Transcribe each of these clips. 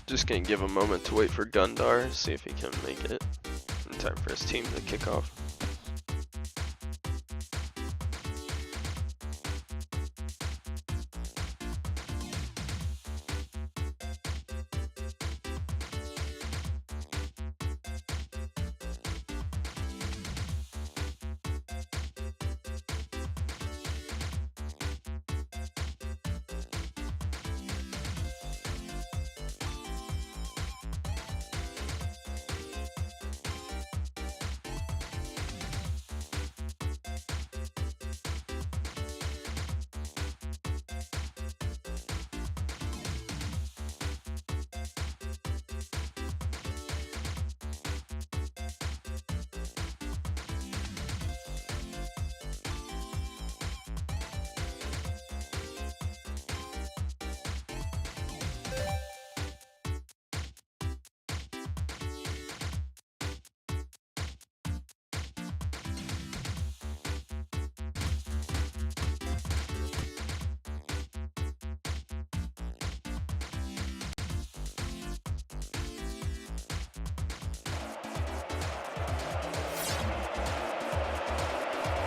Just gonna give a moment to wait for Gundar, see if he can make it in time for his team to kick off.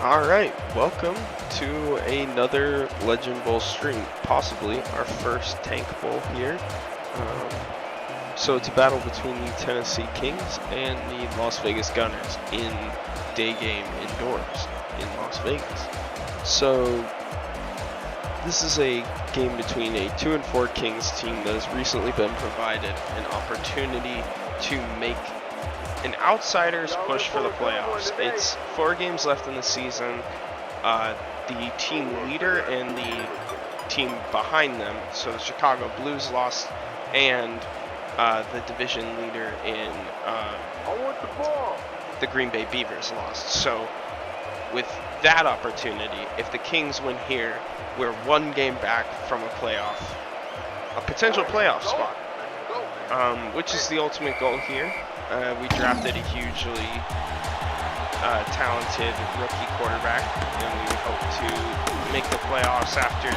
Alright, welcome to another Legend Bowl stream, possibly our first Tank Bowl here. So it's a battle between the Tennessee Kings and the Las Vegas Gunners in day game indoors in Las Vegas. So this is a game between a 2-4 Kings team that has recently been provided an opportunity to make an outsider's push for the playoffs. It's 4 games left in the season. The team leader and the team behind them, so the Chicago Blues lost, and the division leader in the Green Bay Beavers lost. So with that opportunity, if the Kings win here, we're 1 game back from a potential playoff spot, which is the ultimate goal here. We drafted a hugely talented rookie quarterback, and we hope to make the playoffs after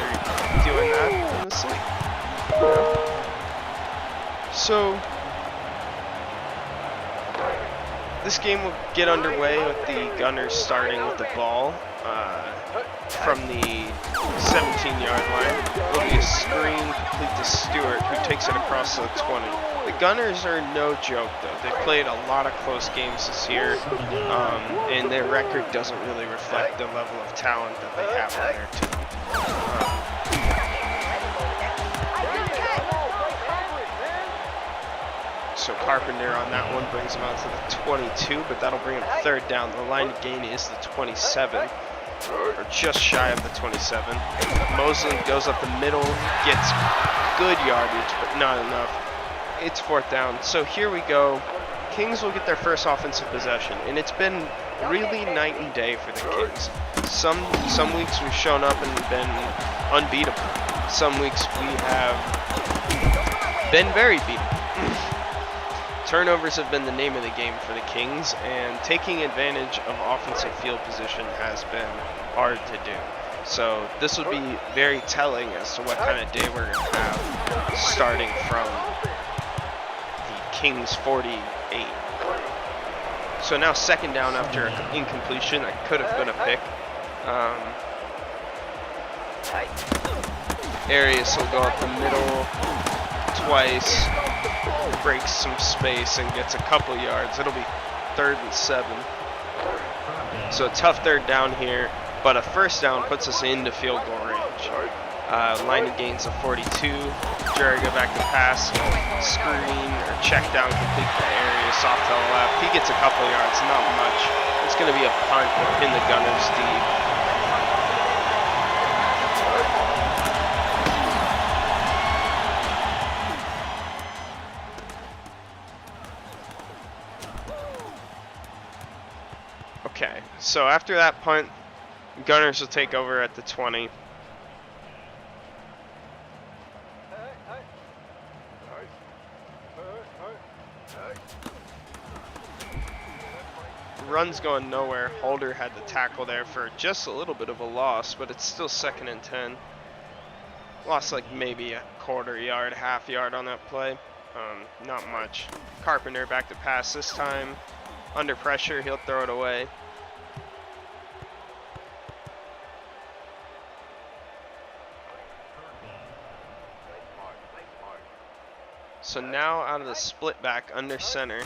doing that in this league. So this game will get underway with the Gunners starting with the ball from the 17-yard line. It'll be a screen complete to Stewart, who takes it across the 20. The Gunners are no joke, though. They've played a lot of close games this year, and their record doesn't really reflect the level of talent that they have on their team. So Carpenter on that one brings him out to the 22, but that'll bring him 3rd down. The line to gain is the 27, or just shy of the 27. Mosley goes up the middle, gets good yardage, but not enough. It's 4th down. So here we go. Kings will get their first offensive possession, and it's been really night and day for the Kings. Some weeks we've shown up and been unbeatable. Some weeks we have been very beatable. Turnovers have been the name of the game for the Kings, and taking advantage of offensive field position has been hard to do. So this would be very telling as to what kind of day we're going to have starting from the Kings 48. So now 2nd down after an incompletion. That could have been a pick. Arias will go up the middle twice, breaks some space and gets a couple yards. It'll be 3rd and 7. So a tough 3rd down here, but a 1st down puts us into field goal range. Line of gains of 42. Jerry go back to pass, screen or check down complete to Arias off to the left. He gets a couple yards, not much. It's going to be a punt in the Gunners deep. Okay, so after that punt, Gunners will take over at the 20. Run's going nowhere. Holder had the tackle there for just a little bit of a loss, but it's still 2nd and 10. Lost like maybe a quarter yard, half yard on that play. Not much. Carpenter back to pass this time. Under pressure, he'll throw it away. So now out of the split back under center,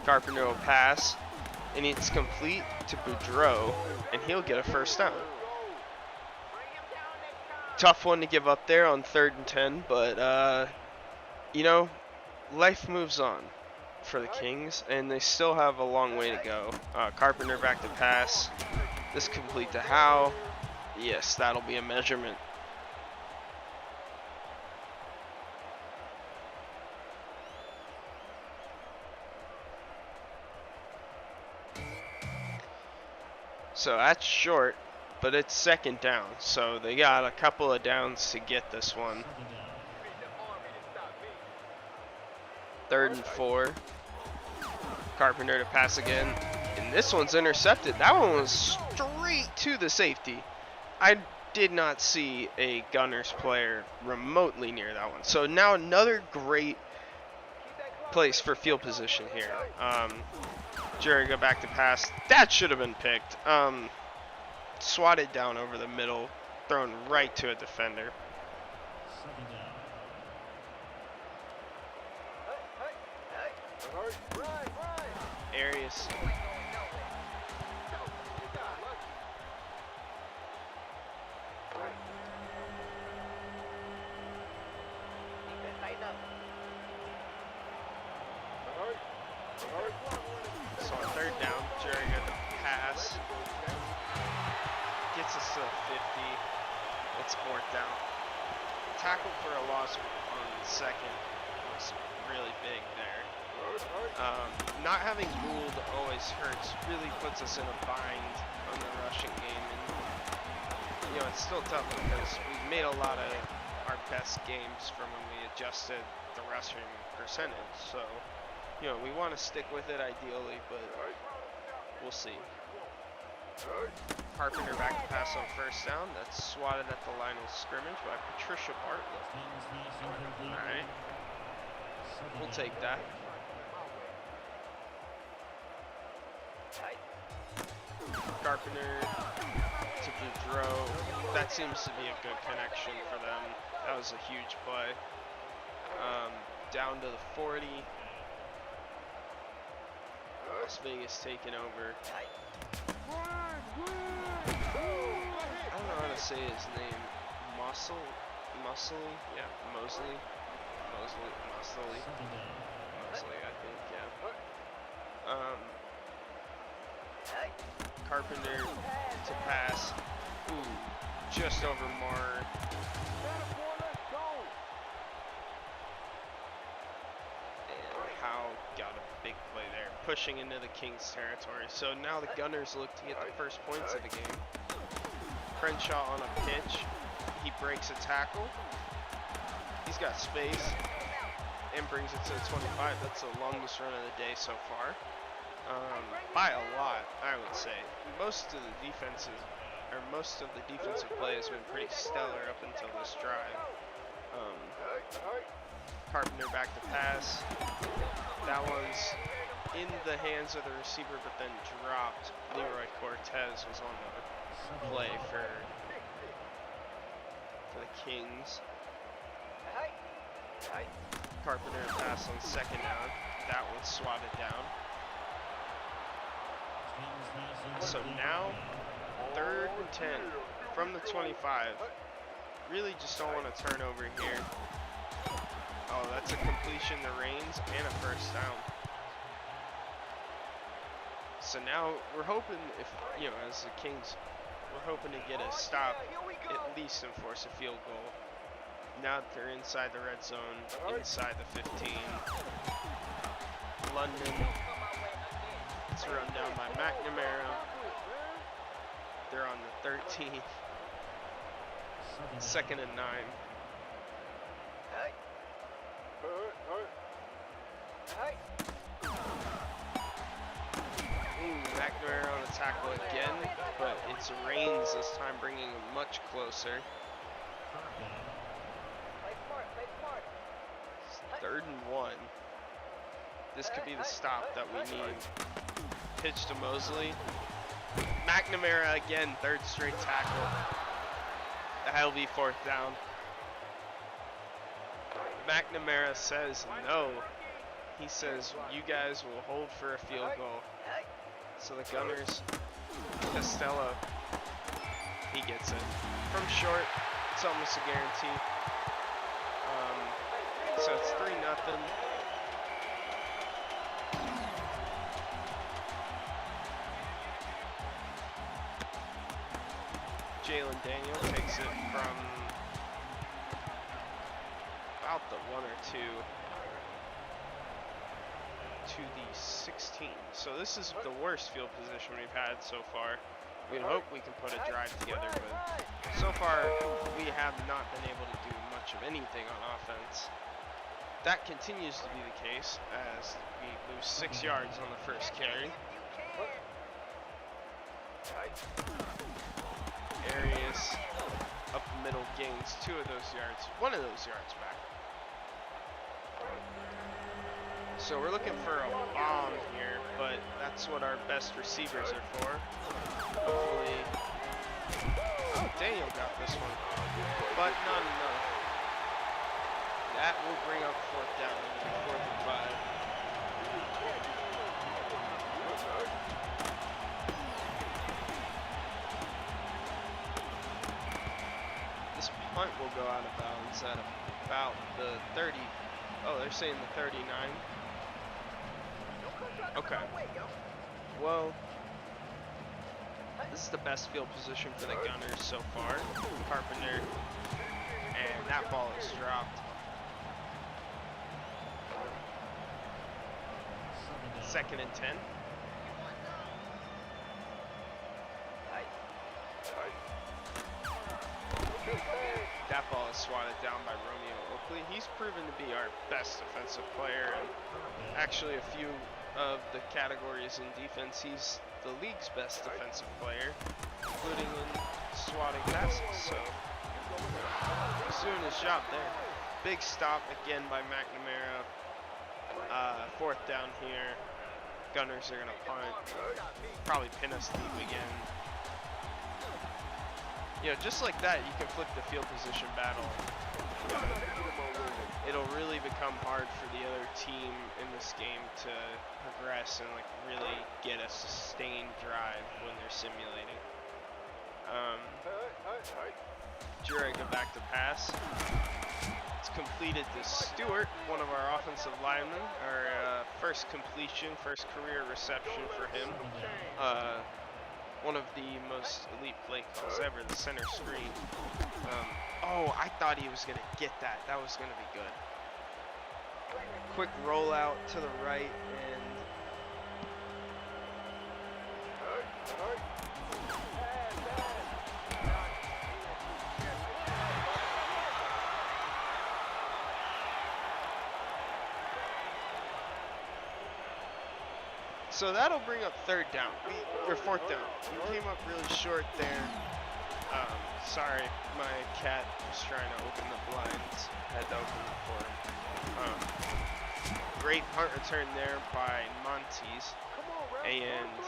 Carpenter will pass, and it's complete to Boudreaux, and he'll get a first down. Tough one to give up there on 3rd and 10, but you know, life moves on for the Kings, and they still have a long way to go. Carpenter back to pass. This complete to Howe. Yes, that'll be a measurement. So that's short, but it's 2nd down. So they got a couple of downs to get this one. 3rd and 4. Carpenter to pass again. And this one's intercepted. That one was straight to the safety. I did not see a Gunners player remotely near that one. So now another great place for field position here. Jerry go back to pass. That should have been picked. Swatted down over the middle, thrown right to a defender. Arias. So on 3rd down, Jerry got the pass. Gets us to the 50. It's 4th down. Tackle for a loss on 2nd was really big there. Not having Gould always hurts, really puts us in a bind on the rushing game. And, you know, it's still tough because we've made a lot of our best games from when we adjusted the rushing percentage. So, you know, we want to stick with it ideally, but we'll see. Carpenter back to pass on 1st down. That's swatted at the line of scrimmage by Patricia Bartlett. Alright. We'll take that. Carpenter to Boudreaux. That seems to be a good connection for them. That was a huge play. Down to the 40. Las Vegas taking over. I don't know how to say his name. Mosley? Yeah, Mosley, I think, yeah. Carpenter to pass. Ooh, just over Marr. And Howe got a big play there, pushing into the Kings territory. So now the Gunners look to get the first points of the game. Crenshaw on a pitch. He breaks a tackle. He's got space and brings it to the 25. That's the longest run of the day so far. By a lot, I would say. Most of the defensive play has been pretty stellar up until this drive. Carpenter back to pass. That one's in the hands of the receiver, but then dropped. Leroy Cortez was on the play for the Kings. Carpenter pass on 2nd down. That one's swatted down. So now, 3rd and 10 from the 25. Really just don't want to turn over here. Oh, that's a completion to Reigns and a first down. So now we're hoping, as the Kings, we're hoping to get a stop at least and force a field goal. Now that they're inside the red zone, inside the 15. London. It's run down by McNamara. They're on the 13th. 2nd and 9. McNamara on a tackle again, but it's Reigns this time, bringing him much closer. 3rd and 1. This could be the stop that we need. Pitch to Mosley. McNamara again, third straight tackle. That'll be 4th down. McNamara says no. He says you guys will hold for a field goal. So the Gunners, Costello, he gets it. From short, it's almost a guarantee. So it's 3-0. Jalen Daniel takes it from about the 1 or 2 to the 16. So this is the worst field position we've had so far. We hope we can put a drive together, but so far we have not been able to do much of anything on offense. That continues to be the case as we lose 6 yards on the first carry. Arias up the middle gains 2 of those yards, 1 of those yards back. So we're looking for a bomb here, but that's what our best receivers are for. Hopefully, oh, Daniel got this one, but not enough. That will bring up 4th down, 4th and 5. This punt will go out of bounds at about the 30. Oh, they're saying the 39. Okay. Well, this is the best field position for the Gunners so far. Carpenter, and that ball is dropped. 2nd and 10. That ball is swatted down by Romeo Oakley. He's proven to be our best defensive player, and actually a few of the categories in defense, he's the league's best defensive player, including in swatting passes. So he's doing his job there. Big stop again by McNamara. 4th down here. Gunners are gonna punt. Probably pin us deep again. You know, just like that, you can flip the field position battle. It'll really become hard for the other team in this game to progress and like really get a sustained drive when they're simulating. Jurek go back to pass. It's completed to Stewart, one of our offensive linemen. Our first completion, first career reception for him. One of the most elite play calls ever, the center screen. Oh, I thought he was going to get that. That was going to be good. Quick rollout to the right, and so that'll bring up 3rd down, or 4th down. We came up really short there. Sorry, my cat was trying to open the blinds. Had to open them for him. Great punt return there by Montes, and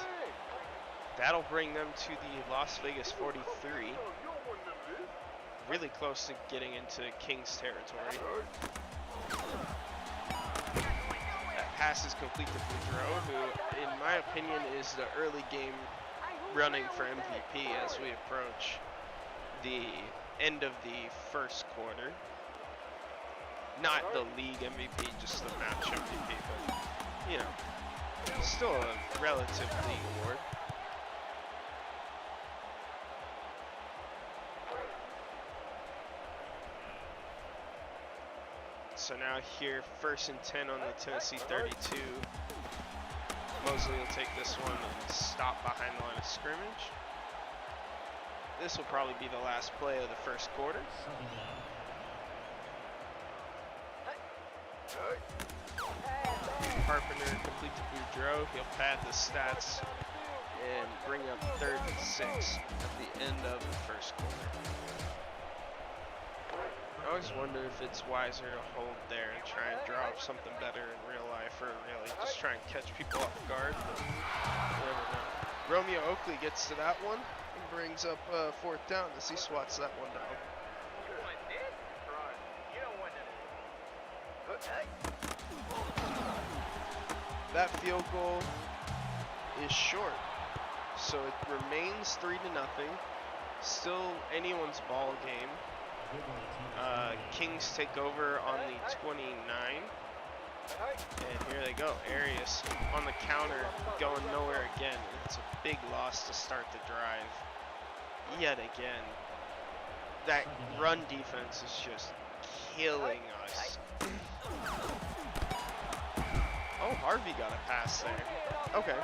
that'll bring them to the Las Vegas 43. Really close to getting into Kings territory. Pass is complete to Boudreaux, who, in my opinion, is the early game running for MVP as we approach the end of the first quarter. Not the league MVP, just the match MVP, but, you know, still a relative league award. So now here, 1st and 10 on the Tennessee 32. Mosley will take this one and stop behind the line of scrimmage. This will probably be the last play of the first quarter. Carpenter complete to Boudreaux. He'll pad the stats and bring up 3rd and 6 at the end of the first quarter. I always wonder if it's wiser to hold there and try and draw up something better in real life, or really just try and catch people off guard. You never know. Romeo Oakley gets to that one and brings up 4th down as he swats that one down. That field goal is short, so it remains 3-0. Still anyone's ball game. Kings take over on the 29. And here they go. Arias on the counter, going nowhere again. It's a big loss to start the drive. Yet again. That run defense is just killing us. Oh, Harvey got a pass there. Okay.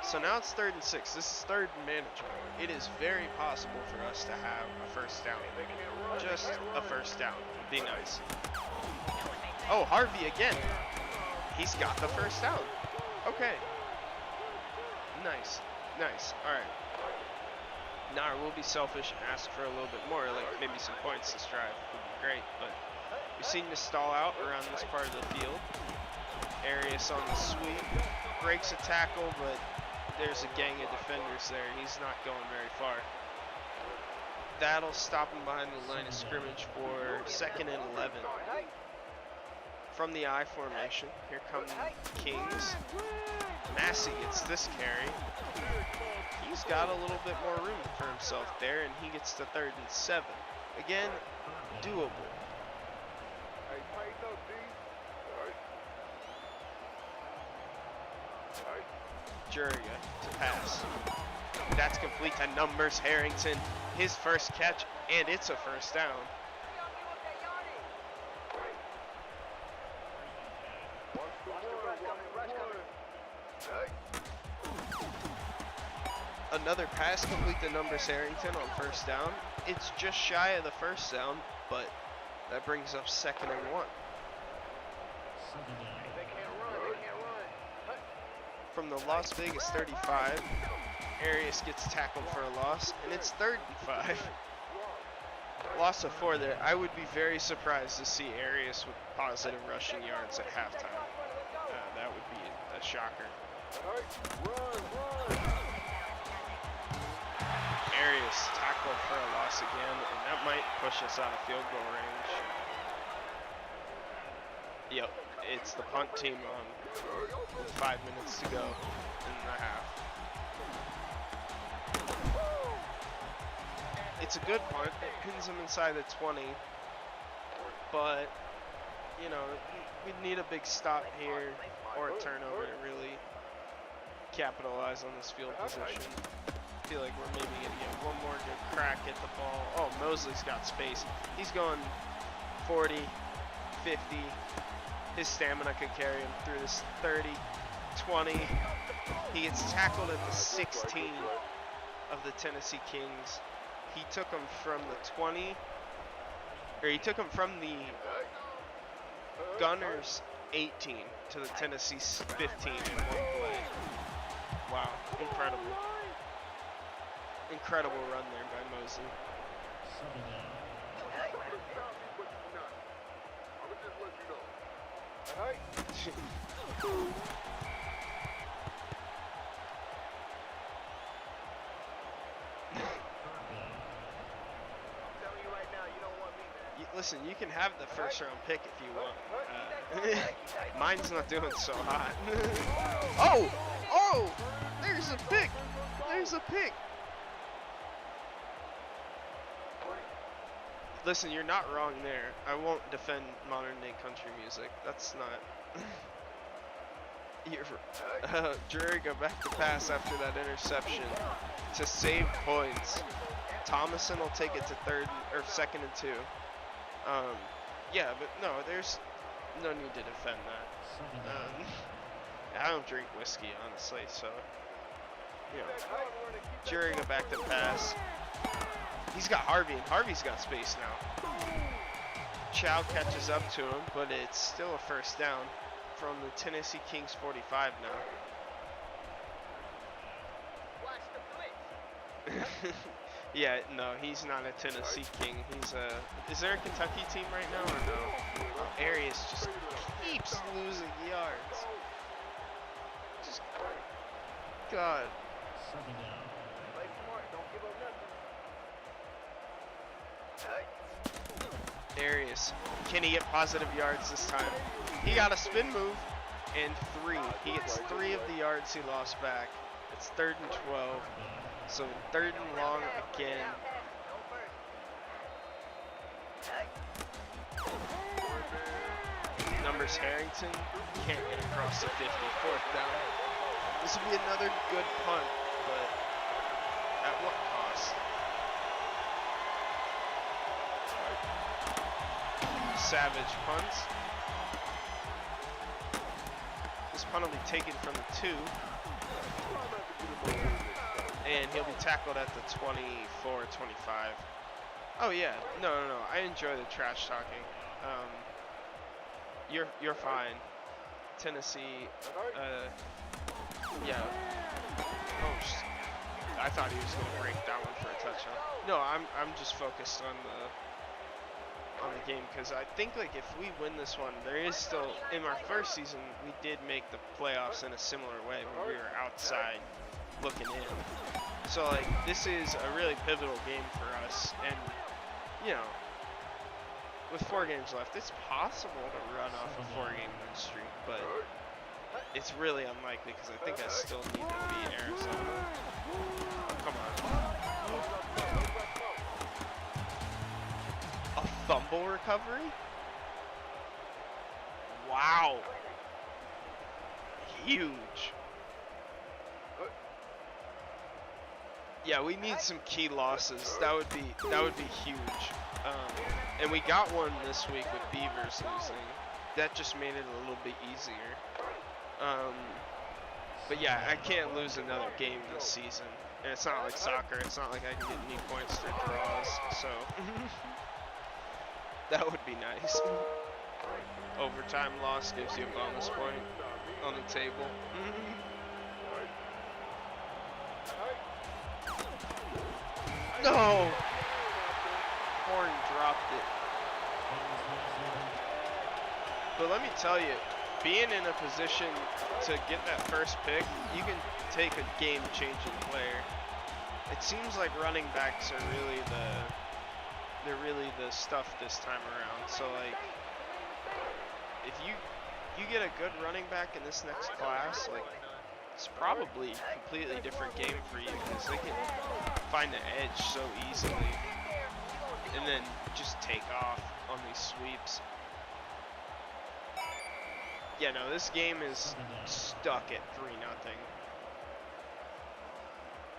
So now it's 3rd and 6. This is 3rd and manageable. It is very possible for us to have a 1st down. Just a 1st down would be nice. Oh, Harvey again. He's got the 1st down. Okay. Nice. Nice. All right. Now we'll be selfish and ask for a little bit more, like maybe some points this drive would be great. But we seem to stall out around this part of the field. Arias on the sweep. Breaks a tackle, but there's a gang of defenders there. He's not going very far. That'll stop him behind the line of scrimmage for 2nd and 11. From the I formation, here come Kings. Massey gets this carry. He's got a little bit more room for himself there, and he gets to 3rd and 7. Again, doable. Juriga to pass. That's complete to Numbers Harrington. His first catch, and it's a 1st down. Another pass complete to Numbers Harrington on 1st down. It's just shy of the 1st down, but that brings up 2nd and 1. From the Las Vegas 35, Arias gets tackled for a loss, and it's 3rd and 5. Loss of 4 there. I would be very surprised to see Arias with positive rushing yards at halftime. That would be a shocker. Arias tackled for a loss again, and that might push us out of field goal range. Yep, it's the punt team on with 5 minutes to go in the half. It's a good punt. It pins them inside the 20, but you know, we'd need a big stop here or a turnover to really capitalize on this field position. I feel like we're maybe gonna get one more good crack at the ball. Oh, Mosley's got space. He's going 40, 50. His stamina could carry him through this 30, 20. He gets tackled at the 16 of the Tennessee Kings. He took him from the 20, or he took him from the Gunners 18 to the Tennessee 15 in one play. Wow, incredible. Incredible run there by Mosley. Listen, you can have the 1st round pick if you want. Mine's not doing so hot. Oh! There's a pick! There's a pick! Listen, you're not wrong there. I won't defend modern day country music. That's not... Drury go back to pass after that interception to save points. Thomason will take it to 2nd and 2. Yeah, but no, there's no need to defend that. I don't drink whiskey, honestly, so you know. Jury go back to pass. He's got Harvey, and Harvey's got space now. Chow catches up to him, but it's still a 1st down from the Tennessee Kings 45 now. Yeah, no, he's not a Tennessee King. He's a. Is there a Kentucky team right now or no? Oh, Arias just keeps losing yards. Just God. Second down. Play smart. Don't give up nothing. Arias, can he get positive yards this time? He got a spin move and 3. He gets 3 of the yards he lost back. It's 3rd and 12. So 3rd and long again. Numbers Harrington can't get across the 50. 4th down. This would be another good punt, but at what cost? Savage punts. This punt will be taken from the 2. And he'll be tackled at the 24, 25. Oh yeah, no. I enjoy the trash talking. You're fine. Tennessee, yeah. Oh, I thought he was gonna break that one for a touchdown. No, I'm just focused on the game because I think like if we win this one, there is still in our first season we did make the playoffs in a similar way where we were outside looking in. So like this is a really pivotal game for us, and you know, with 4 games left, it's possible to run off a 4-game win streak, but it's really unlikely because I think I still need to beat Arizona. Come on. A fumble recovery? Wow. Huge. Yeah, we need some key losses. That would be huge. And we got one this week with Beavers losing. That just made it a little bit easier. But yeah, I can't lose another game this season. And it's not like soccer. It's not like I can get any points for draws. So that would be nice. Overtime loss gives you a bonus point on the table. No! Horn dropped it. But let me tell you, being in a position to get that first pick, you can take a game-changing player. It seems like running backs are really the stuff this time around. So like, if you get a good running back in this next class, like it's probably a completely different game for you because they can find the edge so easily and then just take off on these sweeps. Yeah, no, this game is stuck at 3-0,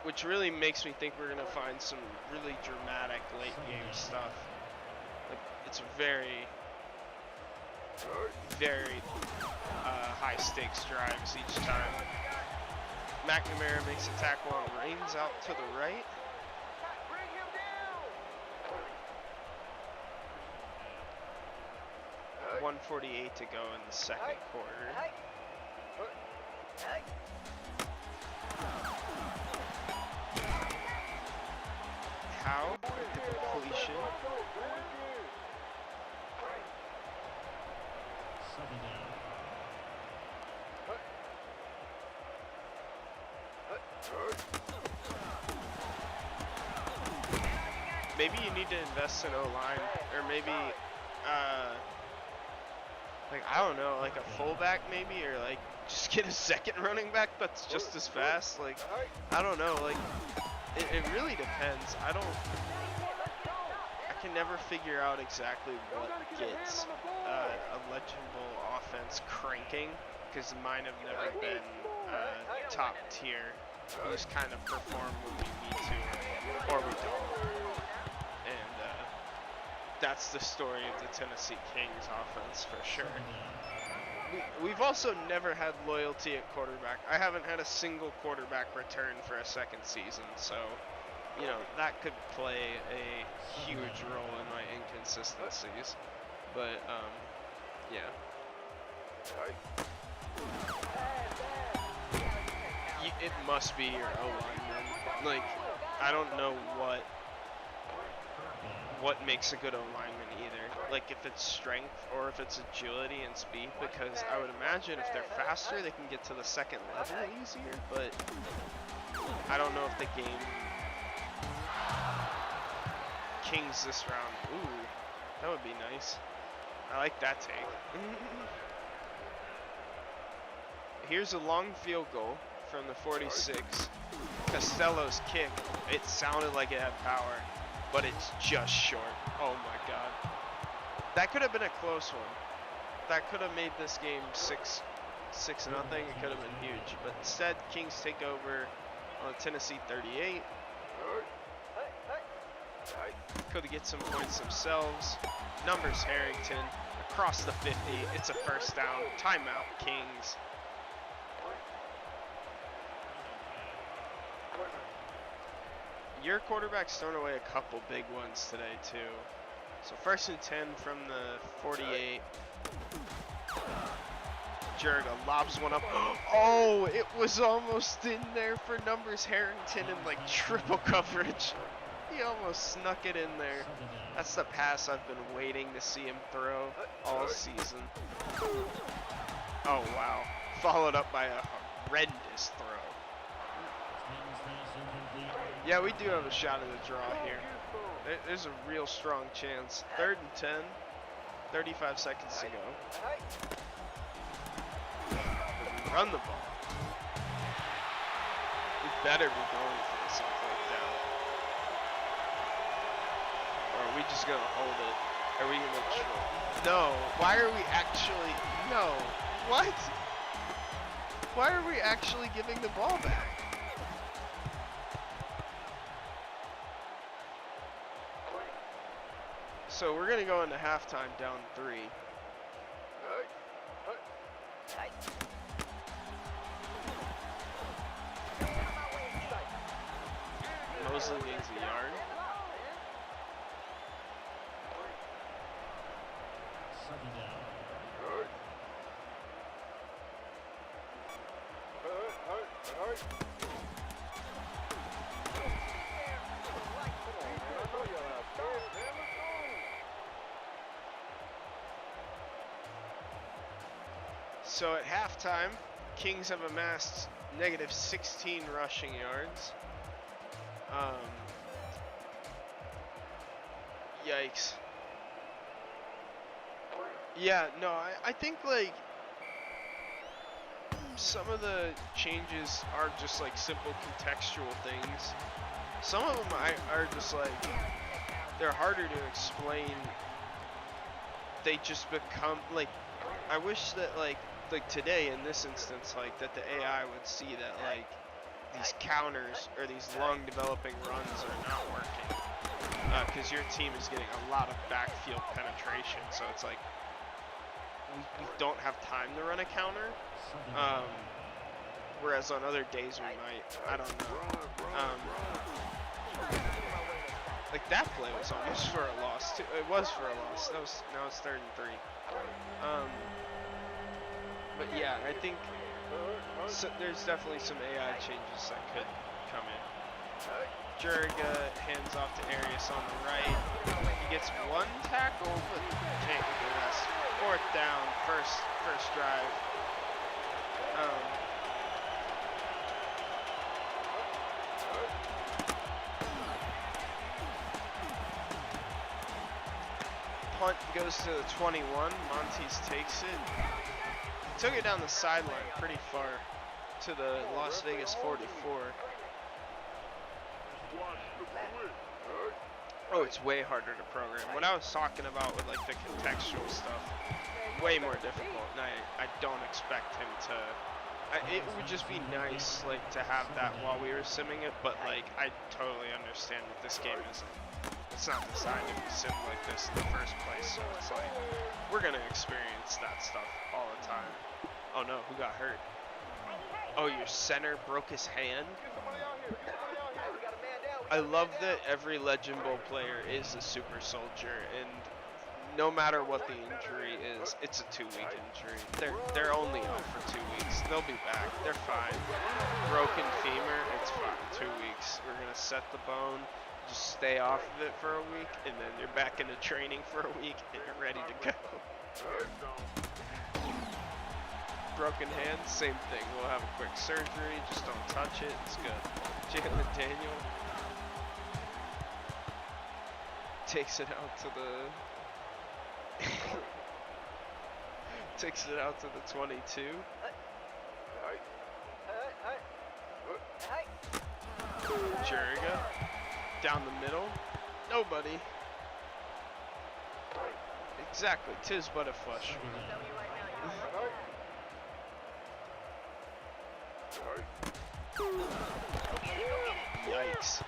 which really makes me think we're gonna find some really dramatic late game stuff. Like, it's very high stakes drives each time. McNamara makes a tackle on Reigns out to the right. 1:48 to go in the second quarter. How? The completion. Second down. Maybe you need to invest in O-line, or maybe, like, I don't know, like a fullback maybe, or like just get a second running back that's just as fast. Like, I don't know, like, it really depends. I can never figure out exactly what gets a legible offense cranking, because mine have never been top tier. We just kind of perform when we need to, or we don't. And that's the story of the Tennessee Kings offense for sure. We've also never had loyalty at quarterback. I haven't had a single quarterback return for a second season, so you know that could play a huge role in my inconsistencies. But yeah. It must be your O-line, man. Like, I don't know what what makes a good alignment either. Like if it's strength or if it's agility and speed, because I would imagine if they're faster, they can get to the second level easier, but I don't know if the game kings this round. Ooh, that would be nice. I like that take. Here's a long field goal from the 46. Costello's kick, it sounded like it had power, but it's just short. Oh my god. That could have been a close one. That could have made this game 6-0. It could have been huge. But instead, Kings take over on Tennessee 38. Could get some points themselves. Numbers Harrington across the 50. It's a first down. Timeout, Kings. Your quarterback's thrown away a couple big ones today too. So 1st and 10 from the 48. Jurga lobs one up. Oh, it was almost in there for Numbers Harrington in like triple coverage. He almost snuck it in there. That's the pass I've been waiting to see him throw all season. Oh wow. Followed up by a horrendous throw. Yeah, we do have a shot at a draw here. There's a real strong chance. 3rd and 10. 35 seconds to go. Run the ball. We better be going for this on 4th down. Or are we just gonna hold it? Are we gonna try? No. Why are we actually? No. What? Why are we actually giving the ball back? So we're gonna go into halftime down 3. Mosley gains a yard. Second down. So at halftime, Kings have amassed negative 16 rushing yards. Yikes. Yeah, no, I think like some of the changes are just like simple contextual things. Some of them are just like, they're harder to explain. They just become like, I wish that like today in this instance, like that the AI would see that like these counters or these long developing runs are not working. Because your team is getting a lot of backfield penetration, so it's like we don't have time to run a counter. Whereas on other days we might. I don't know. Like that play was almost for a loss too. It was for a loss. Now it's 3rd and 3. But yeah, I think there's definitely some AI changes that could come in. Jurga hands off to Arias on the right. He gets one tackle, but can't get the rest. 4th down, first drive. Punt goes to the 21. Montes takes it. He took it down the sideline pretty far to the Las Vegas 44. Oh, it's way harder to program. What I was talking about with like the contextual stuff, way more difficult, and I don't expect him to. It would just be nice like to have that while we were simming it, but like I totally understand that this game isn't. It's not designed to be simmed like this in the first place, so it's like we're gonna experience that stuff all the time. Oh no, who got hurt? Oh, your center broke his hand? I love that every Legend Bowl player is a super soldier, and no matter what the injury is, it's a 2-week injury. They're only out for 2 weeks. They'll be back. They're fine. Broken femur, it's fine. 2 weeks. We're gonna set the bone. just stay off of it for a week, and then you're back into training for a week, and you're ready to go. Broken hand, same thing. We'll have a quick surgery. Just don't touch it. It's good. Jalen Daniel takes it out to the takes it out to the 22. Juriga down the middle. Nobody. Exactly. Tis but a flush. Yikes.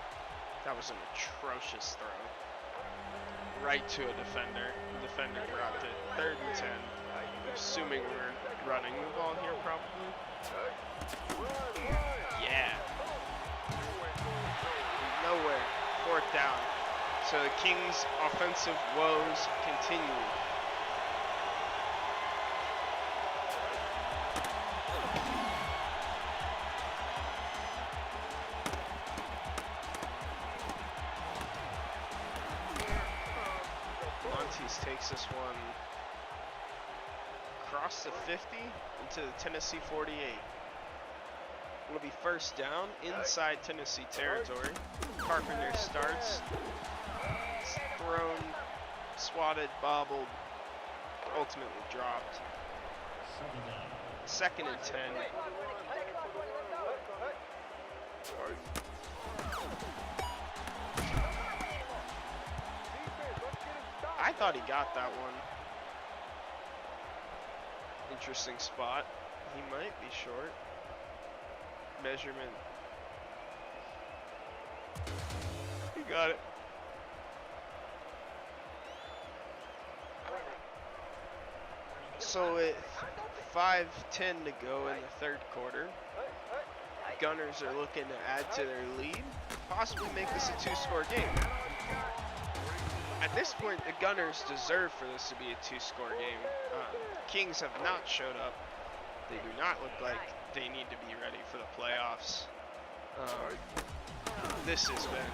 That was an atrocious throw. Right to a defender. The defender dropped it. 3rd and 10. I'm assuming we're running the ball here probably. Yeah. Nowhere. 4th down. So the Kings' offensive woes continue. Montes takes this one across the 50 into the Tennessee 48. It'll be 1st down inside Tennessee territory. Carpenter starts. It's thrown, swatted, bobbled, ultimately dropped. 2nd and 10. I thought he got that one. Interesting spot. He might be short. Measurement. He got it. So with 5:10 to go in the 3rd quarter, Gunners are looking to add to their lead, possibly make this a 2-score game. At this point, the Gunners deserve for this to be a 2-score game. Kings have not showed up. They do not look like they need to be ready for the playoffs. This has been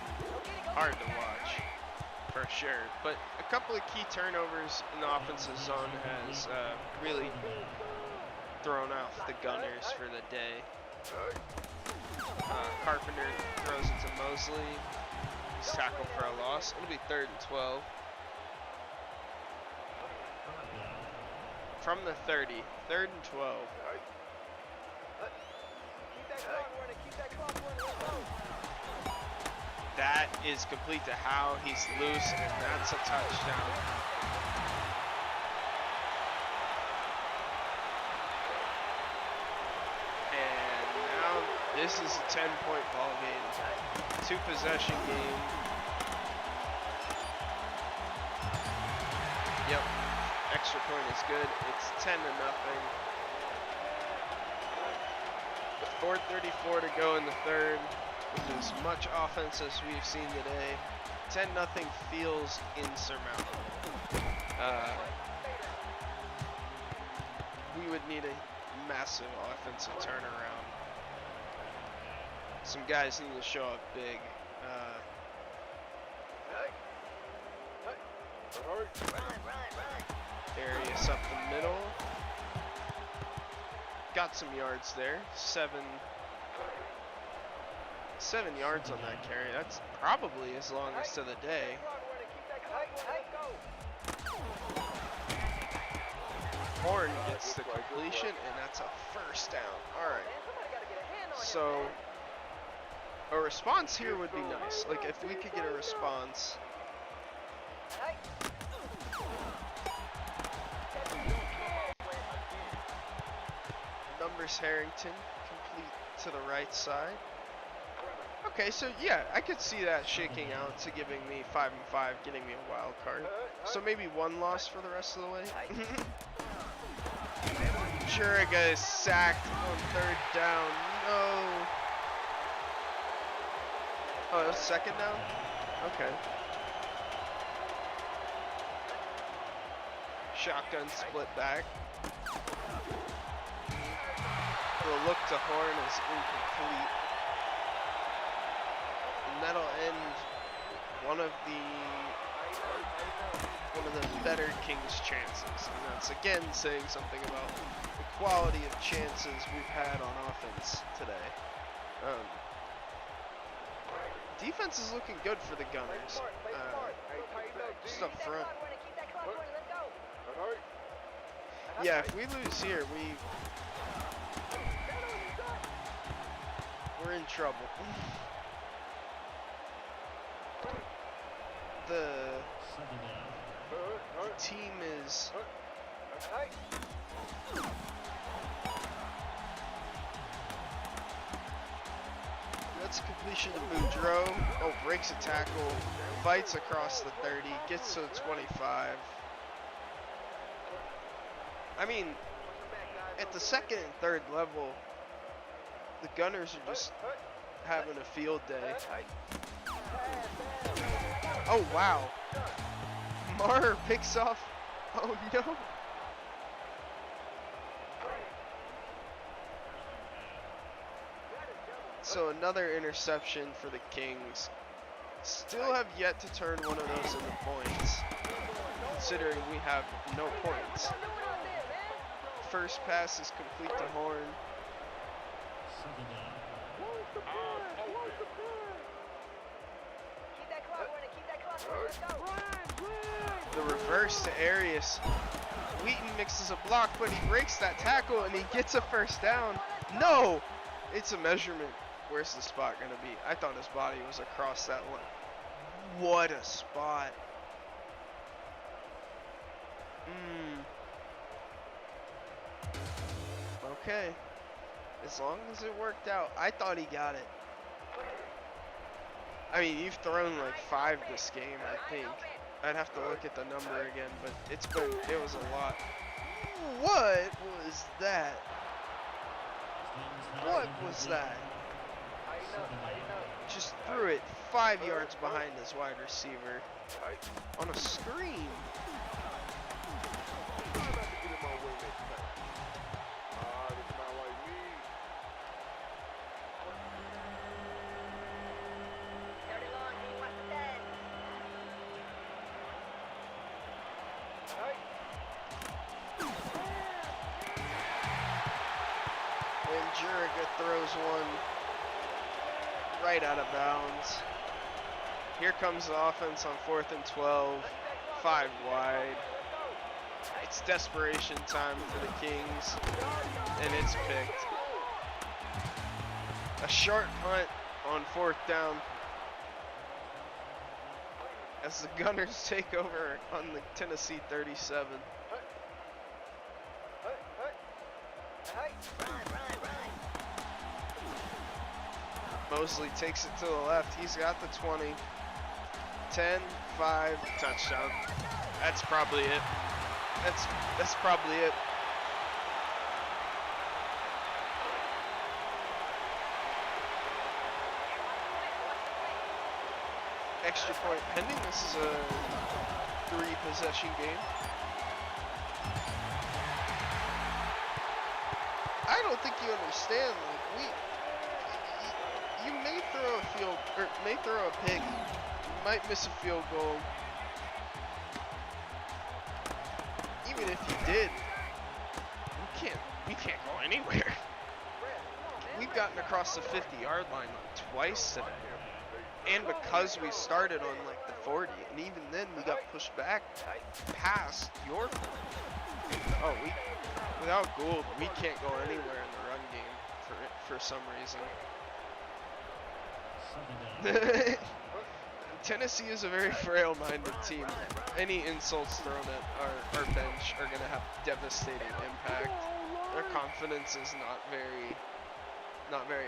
hard to watch, for sure. But a couple of key turnovers in the offensive zone has really thrown off the Gunners for the day. Carpenter throws it to Mosley. He's tackled for a loss. It'll be 3rd and 12. From the 30, 3rd and 12. That is complete to Howe. He's loose, and that's a touchdown. And now this is a 10-point ball game. 2-possession game. Yep. Extra point is good. It's 10-0. With 4:34 to go in the 3rd, with as much offense as we've seen today, 10-0 feels insurmountable. We would need a massive offensive turnaround. Some guys need to show up big. Darius up the middle. Got some yards there. 7 yards on that carry. That's probably his longest of the day. Horn gets the completion, and that's a 1st down. All right. So a response here would be nice. Like if we could get a response. Numbers Harrington complete to the right side. Okay, so yeah, I could see that shaking out to giving me 5 and 5, getting me a wild card. So maybe 1 loss for the rest of the way. Juriga is sacked on 3rd down. No. Oh, it was 2nd down? Okay. Shotgun split back. The look to Horn is incomplete. And that'll end one of the better Kings chances, and that's again saying something about the quality of chances we've had on offense today. Defense is looking good for the Gunners. Just up front. Yeah, if we lose here, we're in trouble. The team is that's a completion to Boudreaux. Oh, breaks a tackle, fights across the 30, gets to the 25. I mean, at the second and third level, the Gunners are just having a field day. Oh, wow. Maher picks off. Oh, no. So another interception for the Kings. Still have yet to turn one of those into points, considering we have no points. First pass is complete to Horn. The reverse to Arias. Wheaton mixes a block, but he breaks that tackle and he gets a first down. No! It's a measurement. Where's the spot going to be? I thought his body was across that one. What a spot. Okay. As long as it worked out. I thought he got it. I mean, you've thrown like 5 this game, I think. I'd have to look at the number again, but it was a lot. What was that? What was that? Just threw it 5 yards behind his wide receiver on a screen. And Juriga throws one right out of bounds. Here comes the offense on 4th and 12, 5 wide. It's desperation time for the Kings, and it's picked. A short punt on 4th down as the Gunners take over on the Tennessee 37. Mosley takes it to the left. He's got the 20. 10, 5, touchdown. That's probably it. That's probably it. Extra point pending. This is a 3-possession game. I don't think you understand. Like you may throw a pick. You might miss a field goal. Even if you did, we can't go anywhere. We've gotten across the 50-yard line twice today. And because we started on like the 40, and even then we got pushed back past your 40. Oh, without Gould, we can't go anywhere in the run game for some reason. Tennessee is a very frail-minded team. Any insults thrown at our bench are going to have devastating impact. Their confidence is not very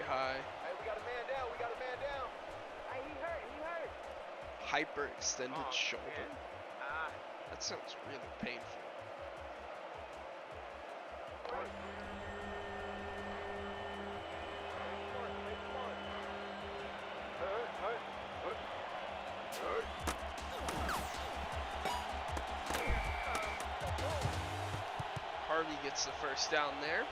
high. Hey, we got a man down. We got a man down. Hey, he hurt. Hyperextended shoulder. That sounds really painful. Harvey gets the first down there.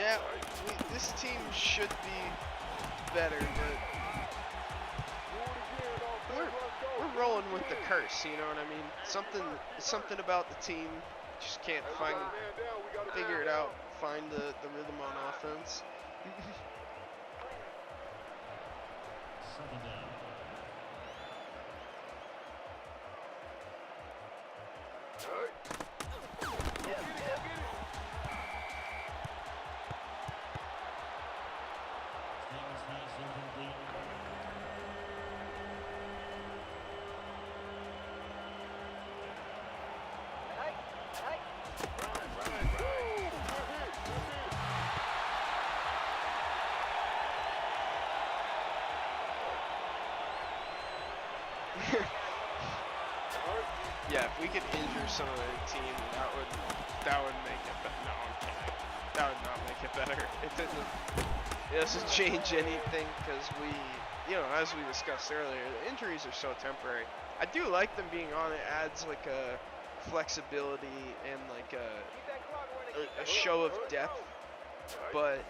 Yeah, this team should be better, but we're rolling with the curse. You know what I mean? Something about the team just can't figure it out. Find the rhythm on offense. Second down. Things nice and complete. Yeah, if we could injure some of their team, that would make it better. No, I'm kidding. That would not make it better. It doesn't change anything because as we discussed earlier, the injuries are so temporary. I do like them being on. It adds like a flexibility and like a show of depth, but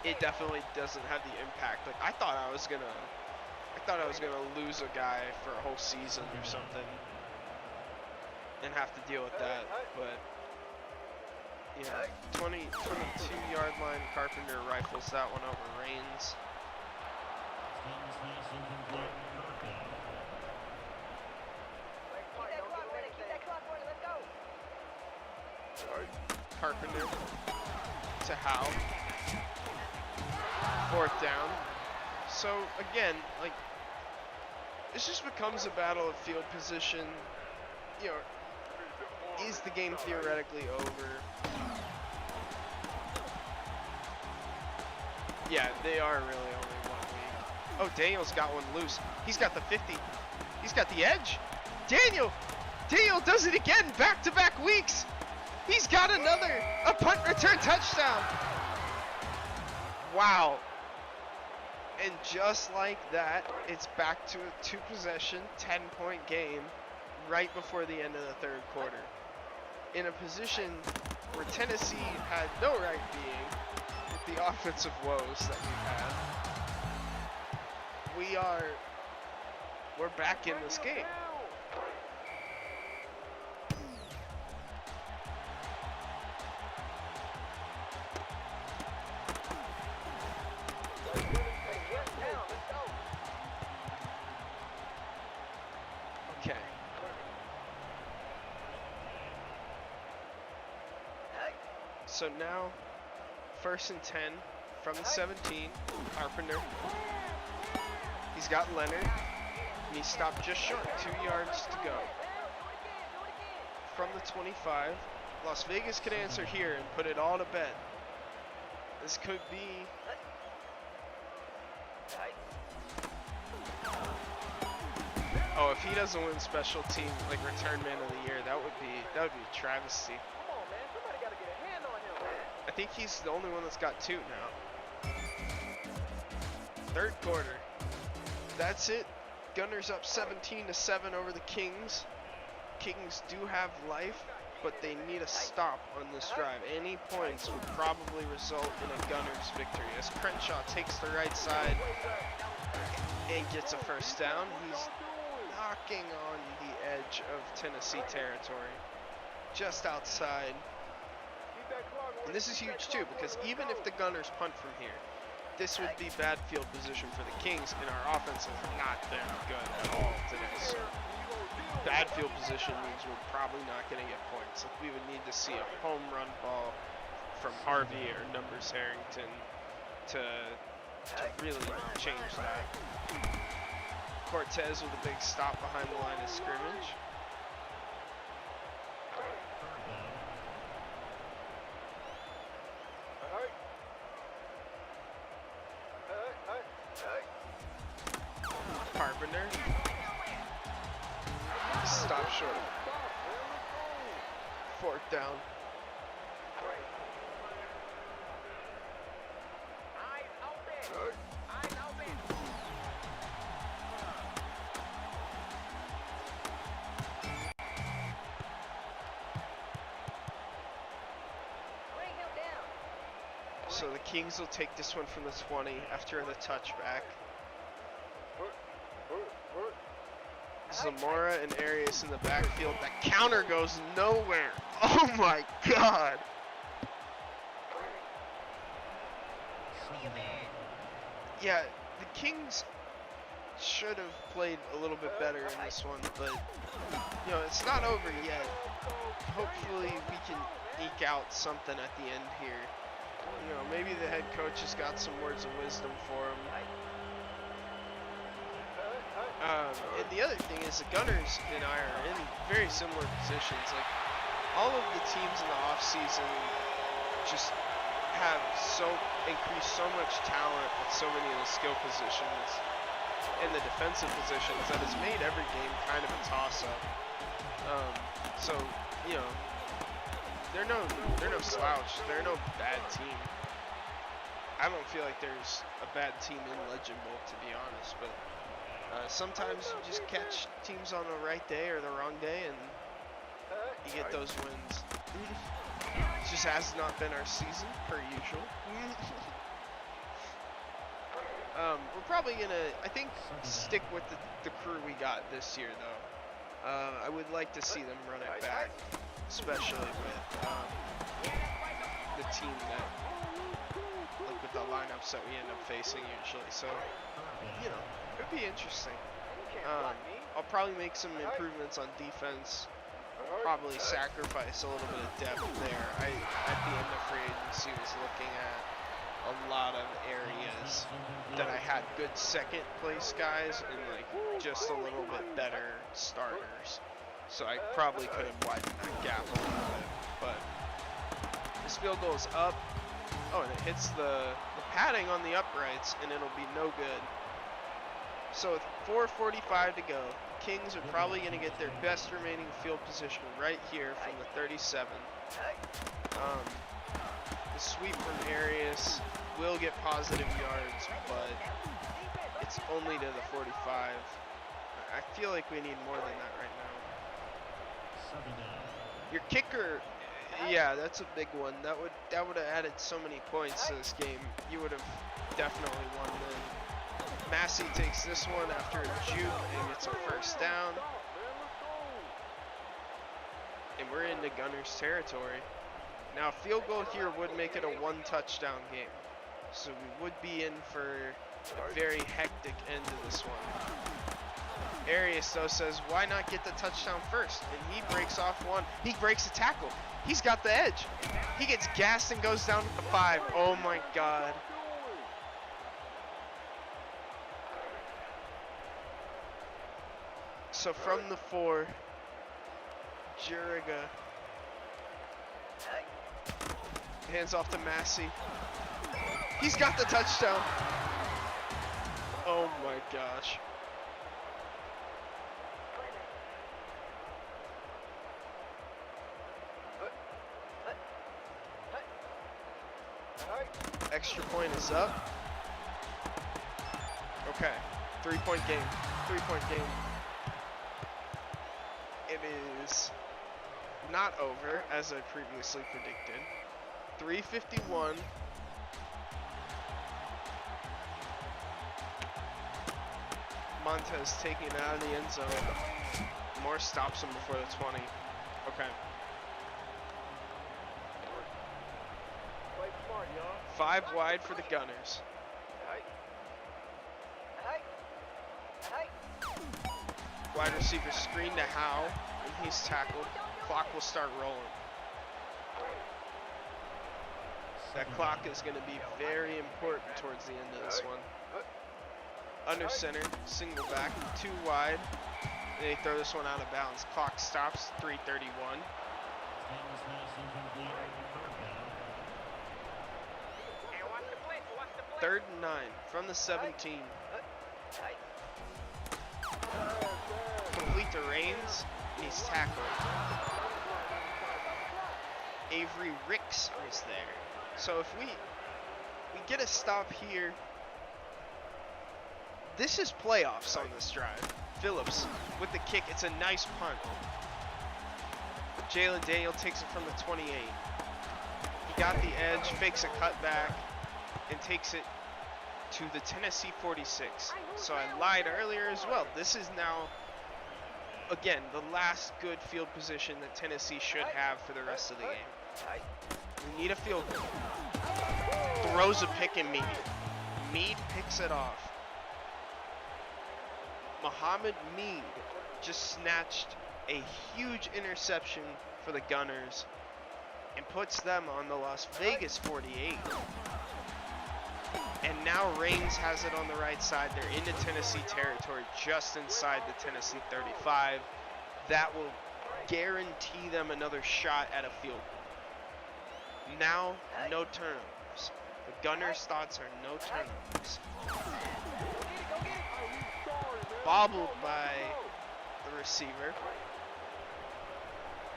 it definitely doesn't have the impact. Like I thought I was gonna lose a guy for a whole season or something and have to deal with that, but yeah, 22-yard line. Carpenter rifles that one over Reigns. Things nice and complete. Keep that clock running. Let's go. Carpenter to Howe. 4th down. So again, like this just becomes a battle of field position. You know, is the game theoretically over? Yeah, they are really only 1 week. Oh, Daniel's got one loose. He's got the 50. He's got the edge. Daniel does it again, back-to-back weeks. He's got a punt return touchdown. Wow. And just like that, it's back to a 2-possession, 10-point game right before the end of the 3rd quarter. In a position where Tennessee had no right being with the offensive woes that we've had. We're back in this game. Okay. So now, 1st and 10 from the 17. Carpenter. He's got Leonard. And he stopped just short. 2 yards to go. From the 25. Las Vegas could answer here and put it all to bed. This could be... Oh, if he doesn't win special team, like return man of the year, that would be a travesty. Come on, man. Somebody got to get a hand on him, man. I think he's the only one that's got 2 now. 3rd quarter. That's it. Gunners up 17-7 over the Kings. Kings do have life, but they need a stop on this drive. Any points would probably result in a Gunners victory. As Crenshaw takes the right side and gets a 1st down, he's knocking on the edge of Tennessee territory, just outside. And this is huge too, because even if the Gunners punt from here, this would be bad field position for the Kings, and our offense is not very good at all today. So bad field position means we're probably not going to get points. Like we would need to see a home run ball from Harvey or Numbers Harrington to really change that. Cortez with a big stop behind the line of scrimmage. Carpenter. Stop short. 4th down. Eyes open. Eyes open. So the Kings will take this one from the 20 after the touchback. Zamora and Arias in the backfield. That counter goes nowhere. Oh my God. Yeah, the Kings should have played a little bit better in this one, but you know, it's not over yet. Hopefully we can eke out something at the end here. You know, maybe the head coach has got some words of wisdom for him. And the other thing is the Gunners and I are in very similar positions. Like, all of the teams in the offseason just have increased so much talent at so many of the skill positions and the defensive positions that has made every game kind of a toss-up. So, you know, they're no slouch. They're no bad team. I don't feel like there's a bad team in Legend Bowl, to be honest, but sometimes you just catch teams on the right day or the wrong day and you get those wins. It just has not been our season, per usual. We're probably gonna, I think, stick with the crew we got this year, though. I would like to see them run it back, especially with the team with the lineups that we end up facing usually. So, you know, it'd be interesting. I'll probably make some improvements on defense. Probably sacrifice a little bit of depth there. At the end of free agency was looking at a lot of areas that I had good second place guys and like just a little bit better starters. So I probably could have widened that gap a little bit. But this field goal is up. Oh, and it hits the padding on the uprights, and it'll be no good. So with 4:45 to go, Kings are probably going to get their best remaining field position right here from the 37. The sweep from Arias will get positive yards, but it's only to the 45. I feel like we need more than that right now. Your kicker, yeah, that's a big one. That would have added so many points to this game. You would have definitely won then. Massey takes this one after a juke and gets a first down. And we're into Gunners territory. Now, a field goal here would make it a one-touchdown game. So we would be in for a very hectic end to this one. Arias, though, says, why not get the touchdown first? And he breaks off one. He breaks a tackle. He's got the edge. He gets gassed and goes down to the 5. Oh, my God. So from the 4, Juriga hands off to Massey. He's got the touchdown. Oh my gosh. Extra point is up. Okay, 3-point game. 3-point game. It is not over, as I previously predicted. 3:51. Montez taking it out of the end zone. Moore stops him before the 20. Okay. 5 wide for the Gunners. Wide receiver screen to Howe, and he's tackled. Clock will start rolling. That clock is going to be very important towards the end of this one. Under center, single back, 2 wide. And they throw this one out of bounds. Clock stops, 3:31. 3rd and 9 from the 17. Complete to Reigns, and he's tackled. Avery Ricks was there. So if we get a stop here, this is playoffs on this drive. Phillips with the kick. It's a nice punt. Jalen Daniel takes it from the 28. He got the edge, fakes a cutback. and takes it to the Tennessee 46. So I lied earlier as well. This is now, again, the last good field position that Tennessee should have for the rest of the game. We need a field goal. Throws a pick and Mead. Mead picks it off. Muhammad Mead just snatched a huge interception for the Gunners and puts them on the Las Vegas 48. And now Reigns has it on the right side. They're into Tennessee territory, just inside the Tennessee 35. That will guarantee them another shot at a field goal. Now, no turnovers. The Gunners' thoughts are no turnovers. Bobbled by the receiver.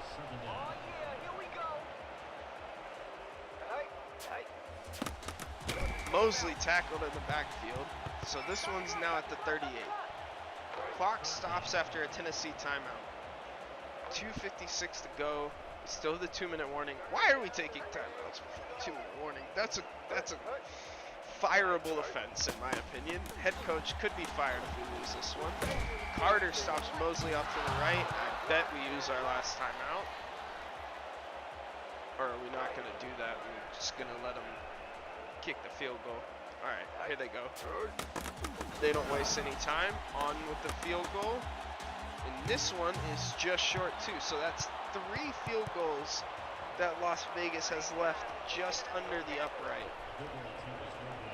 Second Oh, down. yeah, here we go. Hey. Mosley tackled in the backfield. So this one's now at the 38. Clock stops after a Tennessee timeout. 2:56 to go. Still the 2-minute warning. Why are we taking timeouts before the 2-minute warning? That's a fireable offense in my opinion. Head coach could be fired if we lose this one. Carter stops Mosley up to the right. I bet we use our last timeout. Or are we not going to do that? We're just going to let them kick the field goal. All right, here they go. They don't waste any time. On with the field goal. And this one is just short too. So that's 3 field goals that Las Vegas has left just under the upright. Football team is moving.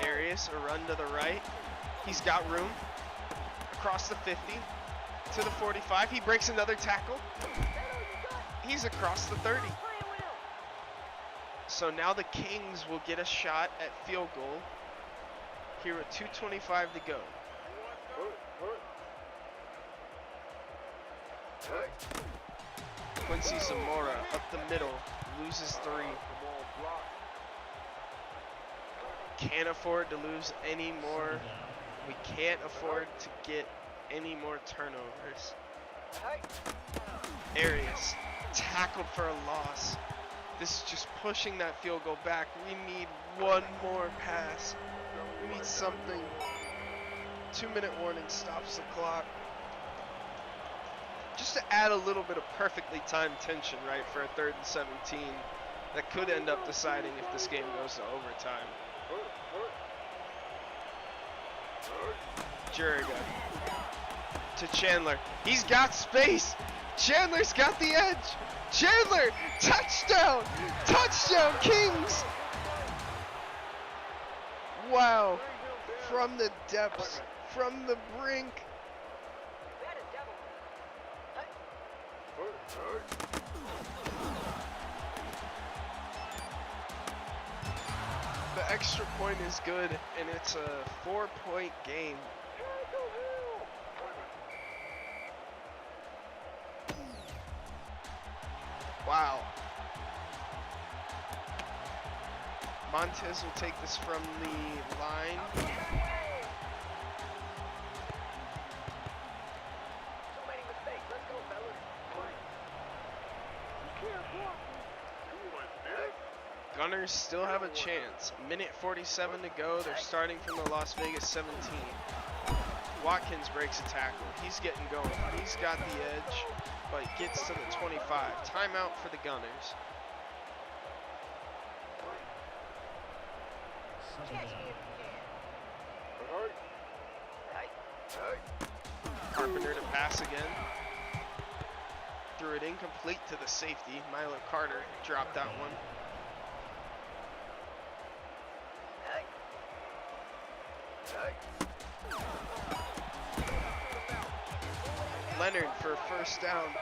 Arias, a run to the right. He's got room. Across the 50 to the 45. He breaks another tackle. He's across the 30. So now the Kings will get a shot at field goal here with 2:25 to go. Quincy Zamora up the middle, loses 3. Can't afford to lose any more. We can't afford to get any more turnovers. Arias tackled for a loss. This is just pushing that field goal back. We need one more pass. We need something. 2-minute warning stops the clock. Just to add a little bit of perfectly timed tension, right, for a 3rd and 17 that could end up deciding if this game goes to overtime. Juriga to Chandler. He's got space. Chandler's got the edge. Chandler, touchdown! Touchdown, Kings! Wow, from the depths, from the brink. The extra point is good, and it's a 4-point game. Wow. Montez will take this from the line. So many mistakes. Let's go, fellas. Gunners still have a chance. Minute 47 to go. They're starting from the Las Vegas 17. Watkins breaks a tackle. He's getting going. He's got the edge, but gets to the 25. Timeout for the Gunners. Second down. Carpenter to pass again. Threw it incomplete to the safety. Milo Carter dropped that one. Leonard for a first down.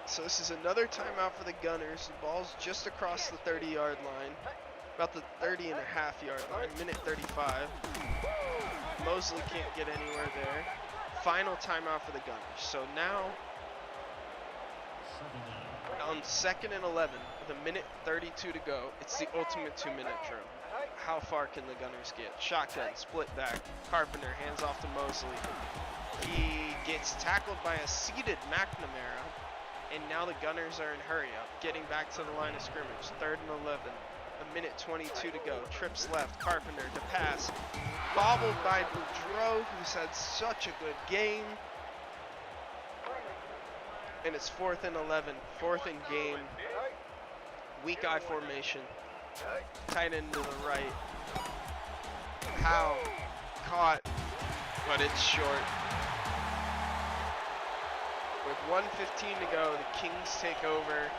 So this is another timeout for the Gunners. The ball's just across the 30-yard line. About the 30.5-yard line. Minute 35. Mosley can't get anywhere there. Final timeout for the Gunners. So now Second down. on 2nd and 11 with a minute 32 to go, it's the ultimate 2-minute drill. how far can the Gunners get? Shotgun, split back. Carpenter hands off to Mosley. He gets tackled by a seated McNamara, and now the Gunners are in hurry up, getting back to the line of scrimmage. 3rd and 11. A minute 22 to go. Trips left. Carpenter to pass. Bobbled by Boudreaux, who's had such a good game. And it's 4th and 11. 4th and game. Weak eye formation. Tight end to the right. Howe caught, but it's short. With 1:15 to go, the Kings take over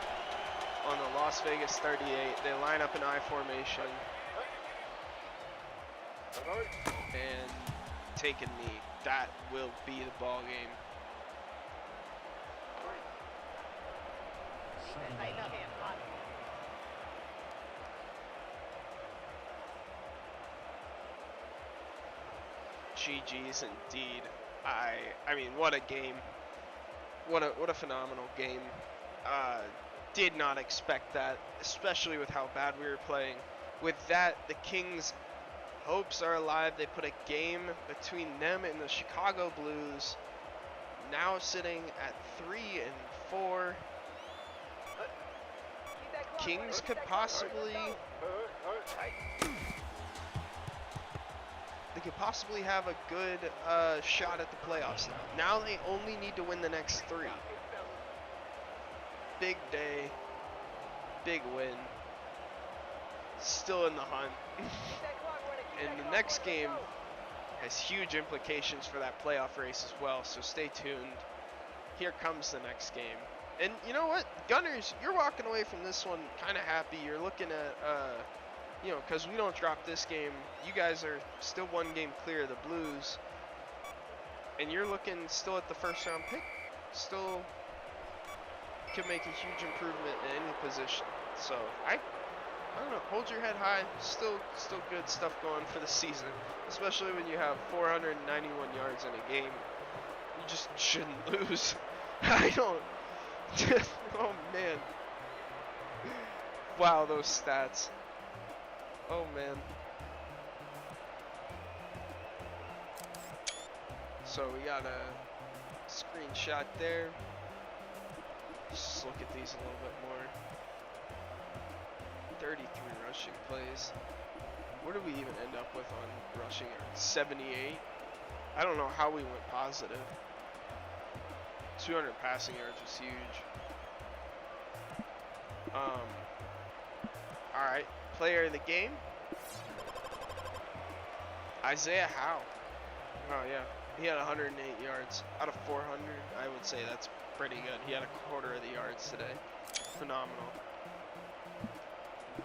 on the Las Vegas 38. They line up in I formation and take a knee. That will be the ball game. GG's indeed. I mean, what a game. What a phenomenal game. Did not expect that, especially with how bad we were playing. With that, the Kings' hopes are alive. They put a game between them and the Chicago Blues, now sitting at 3-4. Kings could possibly have a good shot at the playoffs now. Now they only need to win the next 3. Big day, big win, still in the hunt. And the next game has huge implications for that playoff race as well, so stay tuned. Here comes the next game. And you know what, Gunners, you're walking away from this one kind of happy. You're looking at, you know, because we don't drop this game, you guys are still 1 game clear of the Blues, and you're looking still at the 1st round pick. Still can make a huge improvement in any position. So I don't know, hold your head high. Still good stuff going for the season, especially when you have 491 yards in a game. You just shouldn't lose. I don't. Oh man. Wow, those stats. Oh man. So we got a screenshot there. Just look at these a little bit more. 33 rushing plays. What did we even end up with on rushing yards? 78. I don't know how we went positive. 200 passing yards was huge. Alright, player of the game. Isaiah Howe. Oh yeah, he had 108 yards out of 400. I would say that's pretty good. He had a quarter of the yards today. Phenomenal.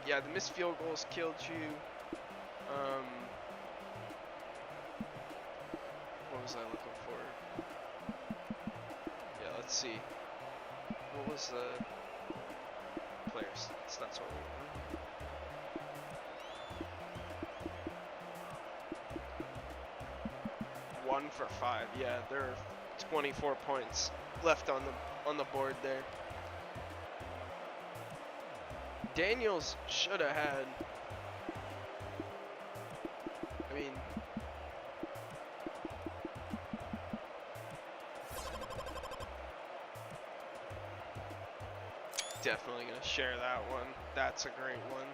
Yeah, the missed field goals killed you. What was I looking for? Yeah, let's see. What was the players? That's what we want. 1 for 5. Yeah, there are 24 points left on the board there. Daniels should have had. I mean, definitely gonna share that one. That's a great one.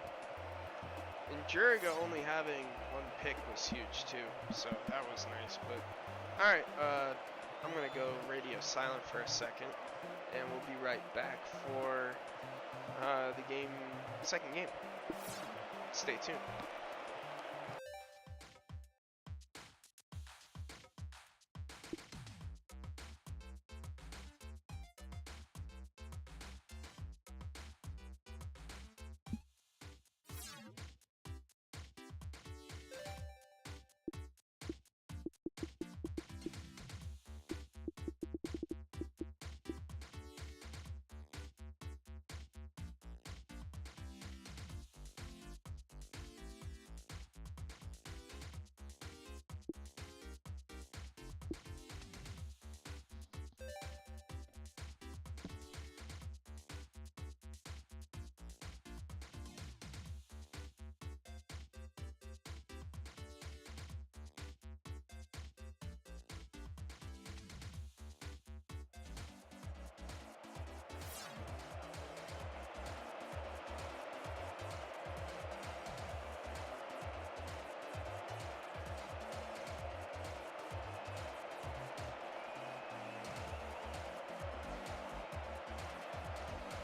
And Juriga only having 1 pick was huge too, so that was nice. But all right, I'm gonna go radio silent for a second, and we'll be right back for the second game. Stay tuned.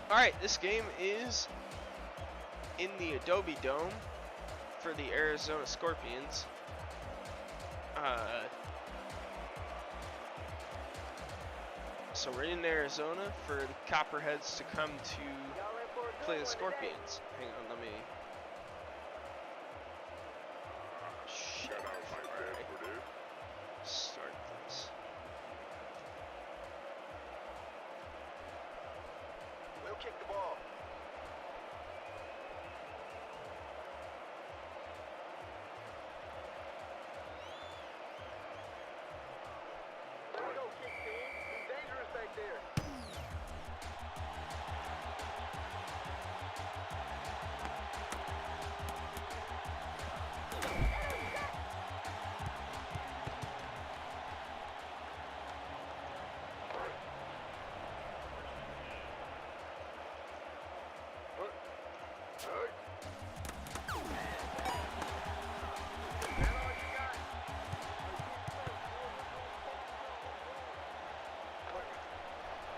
Alright, this game is in the Adobe Dome for the Arizona Scorpions. So we're in Arizona for the Copperheads to come to Y'all in for a good play the one today. Scorpions. Hang on, let me... Shit. Alright. Start this. We'll kick the ball. Let's go, kick team. He's dangerous back there.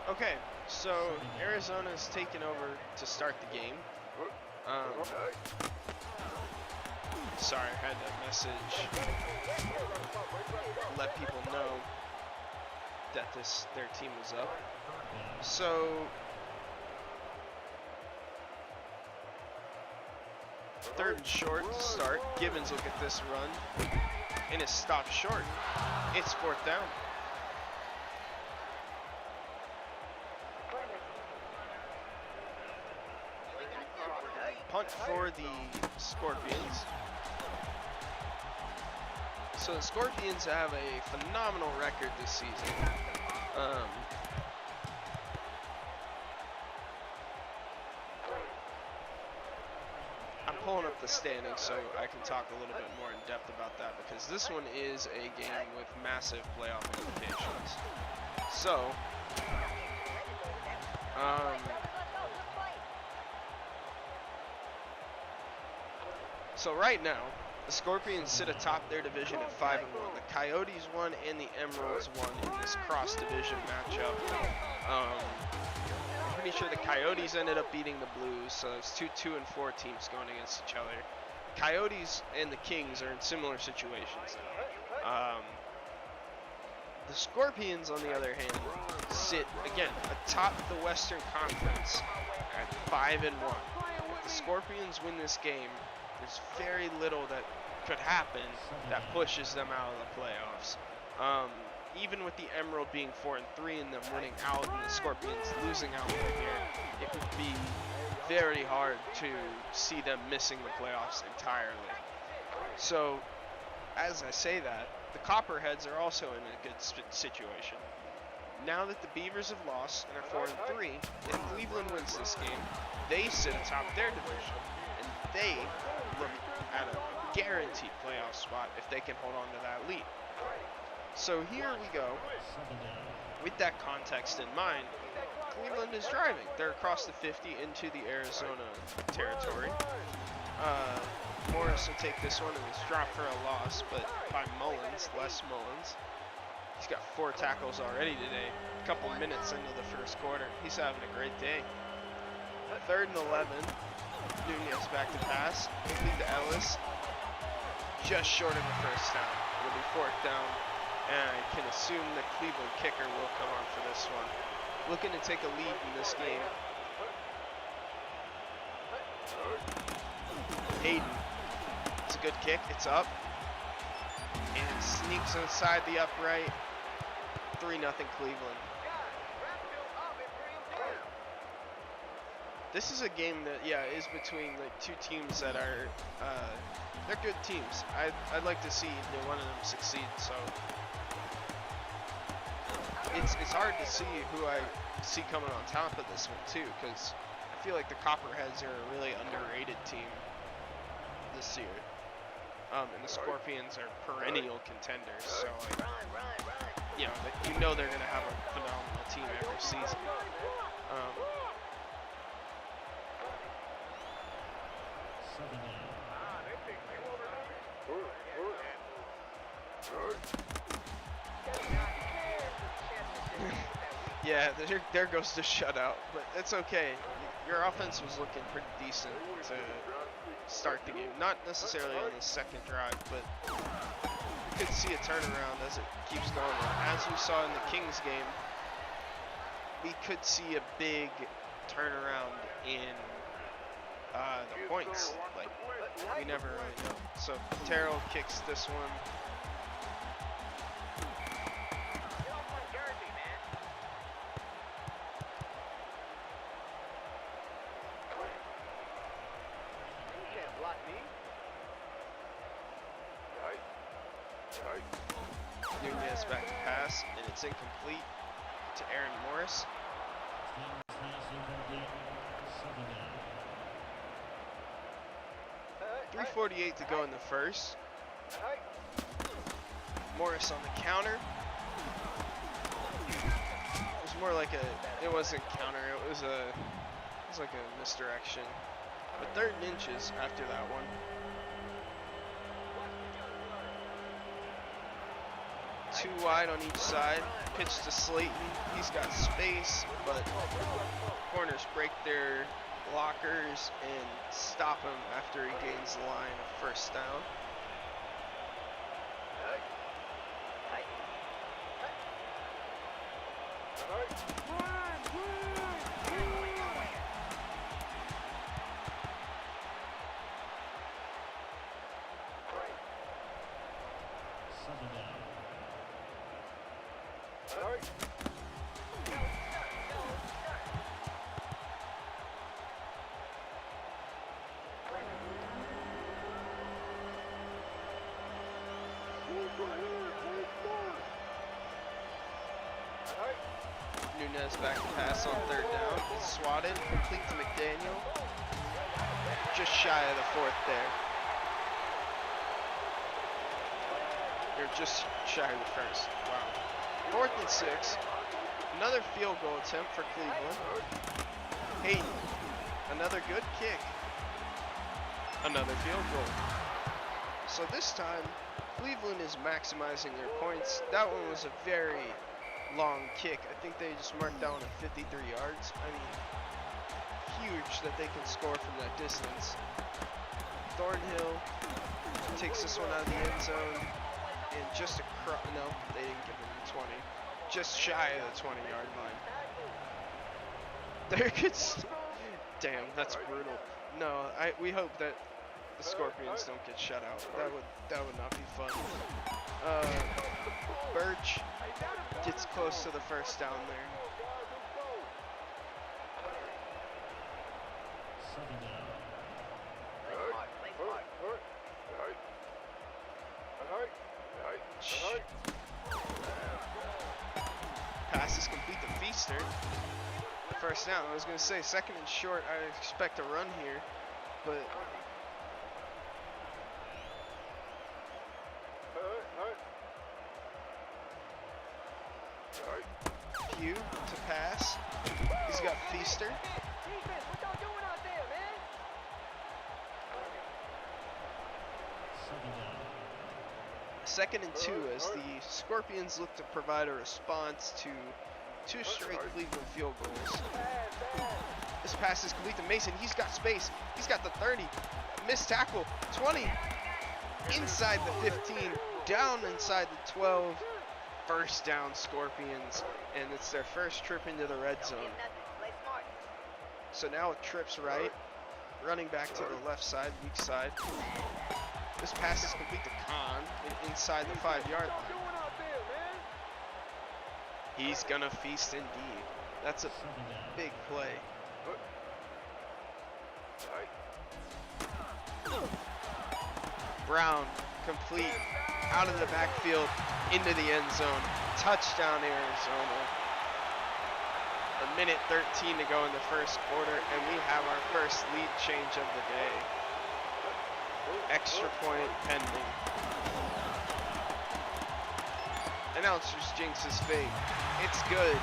Okay, so Arizona's taken over to start the game. Sorry, I had to message, let people know that their team was up. So, third and short to start. Gibbons will get this run, and it's stopped short. It's fourth down. Punt for the Scorpions. So the Scorpions have a phenomenal record this season. I'm pulling up the standings so I can talk a little bit more in depth about that, because this one is a game with massive playoff implications. So right now, the Scorpions sit atop their division at 5-1. The Coyotes won and the Emeralds won in this cross-division matchup. I'm pretty sure the Coyotes ended up beating the Blues, so it's 2-4 teams going against each other. The Coyotes and the Kings are in similar situations now. The Scorpions, on the other hand, sit, again, atop the Western Conference at 5-1. If the Scorpions win this game, there's very little that could happen that pushes them out of the playoffs. Even with the Emerald being 4-3 and them winning out and the Scorpions losing out from here, it would be very hard to see them missing the playoffs entirely. So, as I say that, the Copperheads are also in a good situation. Now that the Beavers have lost and are 4-3, if Cleveland wins this game, they sit atop their division, and they look at a guaranteed playoff spot if they can hold on to that lead. So here we go. With that context in mind, Cleveland is driving. They're across the 50 into the Arizona territory. Morris will take this one, and it's dropped for a loss, but by Mullins, Les Mullins. He's got 4 tackles already today. A couple minutes into the first quarter. He's having a great day. 3rd and 11. Nunez back to pass. Complete to Ellis. Just short of the first down. It'll be 4th down. And I can assume the Cleveland kicker will come on for this one. Looking to take a lead in this game. Hayden. It's a good kick. It's up. And sneaks inside the upright. 3-0 Cleveland. This is a game that, is between like 2 teams that are, they're good teams. I'd like to see either one of them succeed, so. It's hard to see who I see coming on top of this one too, because I feel like the Copperheads are a really underrated team this year. And the Scorpions are perennial contenders, so like, you know they're going to have a phenomenal team every season. Yeah, there goes the shutout, but it's okay. Your offense was looking pretty decent to start the game. Not necessarily on the second drive, but you could see a turnaround as it keeps going. As we saw in the Kings game, we could see a big turnaround in the points. Like, we never really know. So Terrell kicks this one. Get off my jersey, man. You can't block me. Nunez back to pass, and it's incomplete to Aaron Morris. Kings pass incomplete. Second down. 3:48 to go in the first. Hey, Morris on the counter. It was more like it wasn't counter, it was like a misdirection. But 3rd and inches after that one. 2 wide on each side. Pitch to Slayton. He's got space, but corners break their blockers and stop him after he gains the line of first down. Second down. Nunez back to pass on 3rd down. It's swatted, complete to McDaniel. Just shy of the 4th there. You're just shy of the 1st. Wow. 4th and 6. Another field goal attempt for Cleveland. Hayden. Another good kick. Another field goal. So this time, Cleveland is maximizing their points. That one was a very long kick. I think they just marked down at 53 yards. I mean, huge that they can score from that distance. Thornhill takes this one out of the end zone, and just no, they didn't give him the 20. Just shy of the 20-yard line. There gets, damn, that's brutal. No, we hope that the Scorpions don't get shut out. That would not be fun. Birch gets close to the first down there. Second down. Pass is complete to Feaster. First down. I was going to say 2nd and short. I expect a run here, but Pugh to pass. He's got Feaster. Defense, what y'all doing out there, man? Second down. 2nd and 2 as the Scorpions look to provide a response to 2 straight Cleveland field goals. This pass is complete to Mason. He's got space. He's got the 30. Missed tackle. 20. Inside the 15. Down inside the 12. First down Scorpions. And it's their first trip into the red zone. So now it trips right. Running back to the left side, weak side. This pass is complete to Khan inside the 5-yard line. He's gonna feast indeed. That's a big play. Brown, complete, out of the backfield, into the end zone. Touchdown Arizona. A minute 13 to go in the first quarter, and we have our first lead change of the day. Extra point pending. Announcers jinx his fate. It's good.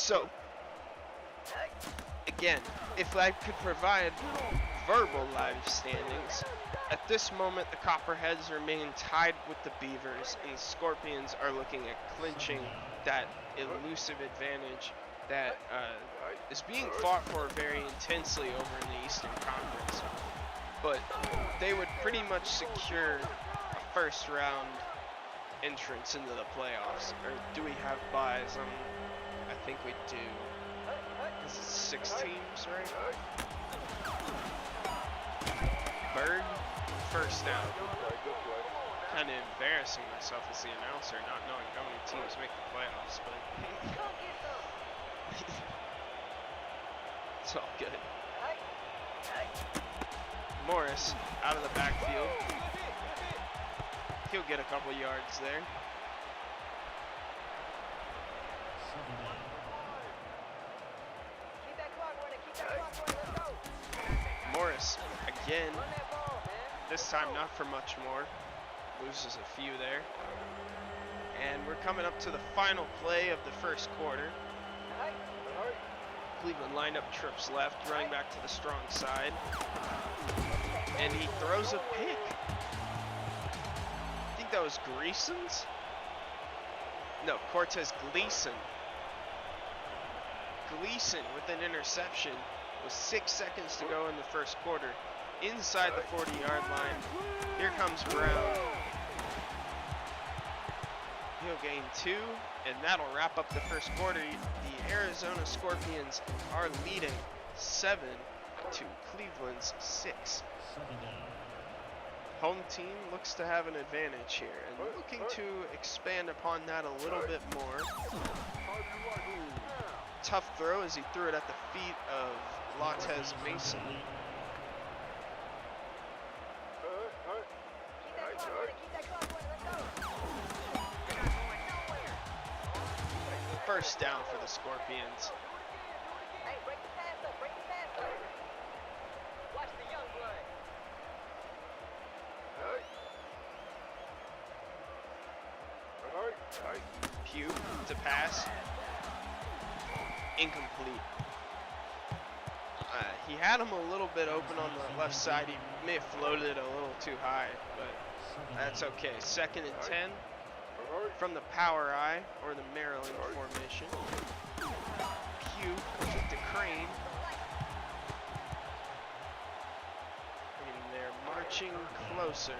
So, again, if I could provide verbal live standings, at this moment the Copperheads remain tied with the Beavers, and the Scorpions are looking at clinching that elusive advantage that is being fought for very intensely over in the Eastern Conference. But they would pretty much secure a first round entrance into the playoffs. Or do we have buys? I think we do. This is 6 teams, right? Bird, first down. Kind of embarrassing myself as the announcer, not knowing how many teams make the playoffs, but it's all good. Morris out of the backfield. He'll get a couple yards there. Morris again, this time not for much more, loses a few there. And we're coming up to the final play of the first quarter. Cleveland lined up trips left, running back to the strong side. And he throws a pick. I think that was Gleason's? No, Cortez Gleason. Gleason with an interception with 6 seconds to go in the first quarter. Inside the 40-yard line. Here comes Brown. He'll gain 2, and that'll wrap up the first quarter. The Arizona Scorpions are leading 7 to Cleveland's 6. Home team looks to have an advantage here, and looking to expand upon that a little bit more. Tough throw as he threw it at the feet of Latez Mason. First down for the Scorpions. Hey, break the pass up, break the pass up. Watch the young blood. Pugh to pass. Incomplete. He had him a little bit open on the left side. He may have floated it a little too high, but that's okay. 2nd and 10 from the power I, or the Maryland formation. Pugh to Crane. And they're marching closer.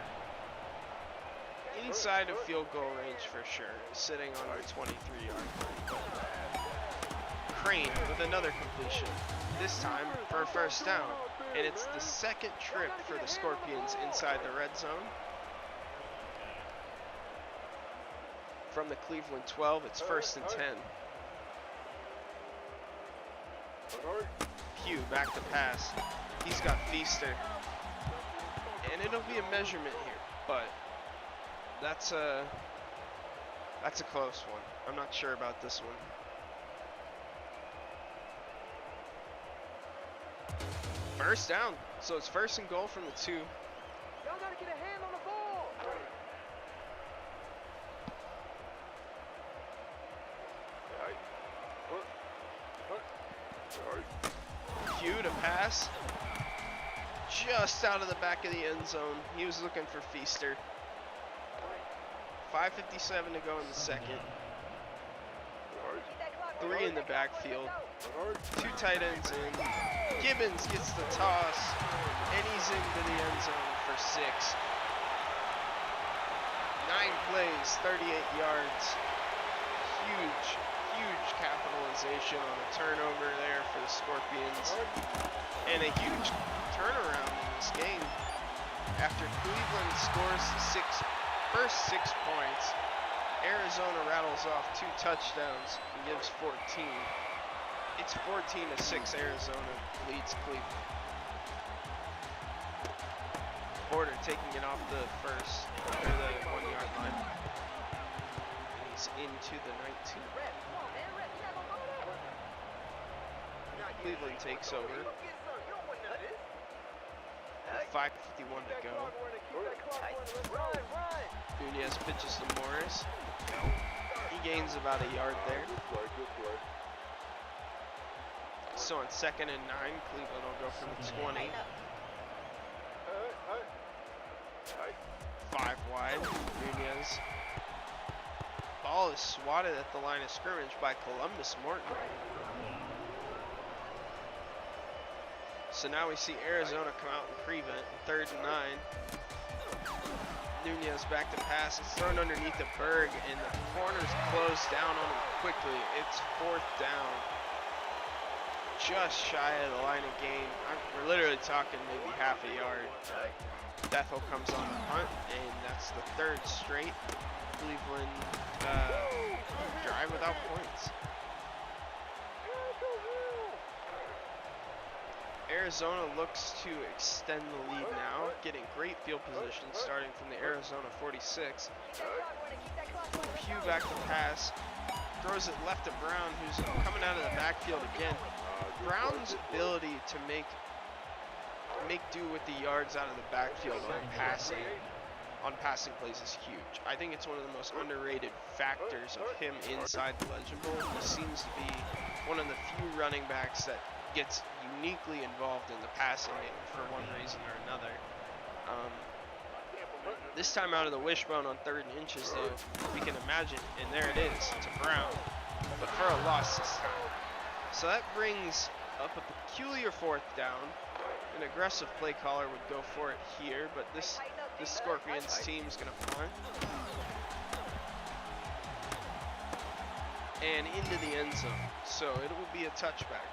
Inside of field goal range for sure, sitting on the 23-yard line. Crane with another completion, this time for a first down. And it's the 2nd trip for the Scorpions inside the red zone. From the Cleveland 12, it's 1st and 10. Pugh back to pass. He's got Feaster. And it'll be a measurement here, but that's a close one. I'm not sure about this one. First down, so it's 1st and goal from the 2. Y'all gotta get a hand on the ball. Pugh to pass. Just out of the back of the end zone. He was looking for Feaster. 5:57 to go in the second. 3 in the backfield. 2 tight ends in. Gibbons gets the toss, and he's into the end zone for 6. 9 plays, 38 yards. Huge capitalization on a turnover there for the Scorpions. And a huge turnaround in this game. After Cleveland scores the first 6 points, Arizona rattles off 2 touchdowns and gives 14. It's 14-6. Arizona leads Cleveland. Porter taking it off the 1-yard line. And he's into the 19. Cleveland takes over. 5:51 to go. Nunez pitches to Morris. He gains about a yard there. So on 2nd and 9, Cleveland will go from the 20. Tighten up. 5 wide, Nunez. Ball is swatted at the line of scrimmage by Columbus Morton. So now we see Arizona come out and prevent, 3rd and 9. Nunez back to pass, it's thrown underneath the Berg, and the corners close down on him quickly. It's 4th down. Just shy of the line of game. We're literally talking maybe half a yard. Bethel comes on the punt, and that's the 3rd straight Cleveland drive without points. Arizona looks to extend the lead now, getting great field position starting from the Arizona 46. Pugh back to pass, throws it left to Brown, who's coming out of the backfield again. Brown's ability to make do with the yards out of the backfield on passing plays is huge. I think it's one of the most underrated factors of him inside the Legend Bowl. He seems to be one of the few running backs that gets uniquely involved in the passing game for one reason or another. This time out of the wishbone on 3rd and inches, though, we can imagine, and there it is to Brown, but for a loss this time. So that brings up a peculiar 4th down. An aggressive play caller would go for it here, but this Scorpions team is going to punt. And into the end zone, so it will be a touchback.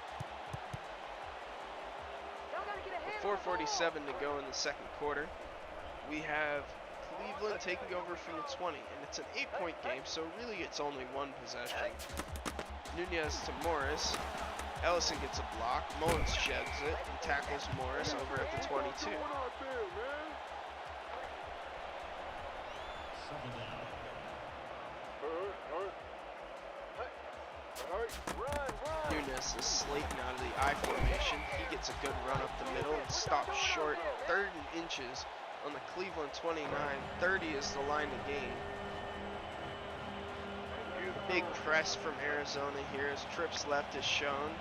4:47 to go in the 2nd quarter. We have Cleveland taking over from the 20, and it's an 8-point game, so really it's only one possession. Nunez to Morris. Ellison gets a block. Mullins sheds it and tackles Morris over at the 22. 2nd down. Nunez is slating out of the I formation. He gets a good run up the middle and stops short. 3rd and inches on the Cleveland 29. 30 is the line to gain. Big press from Arizona here as trips left is shown.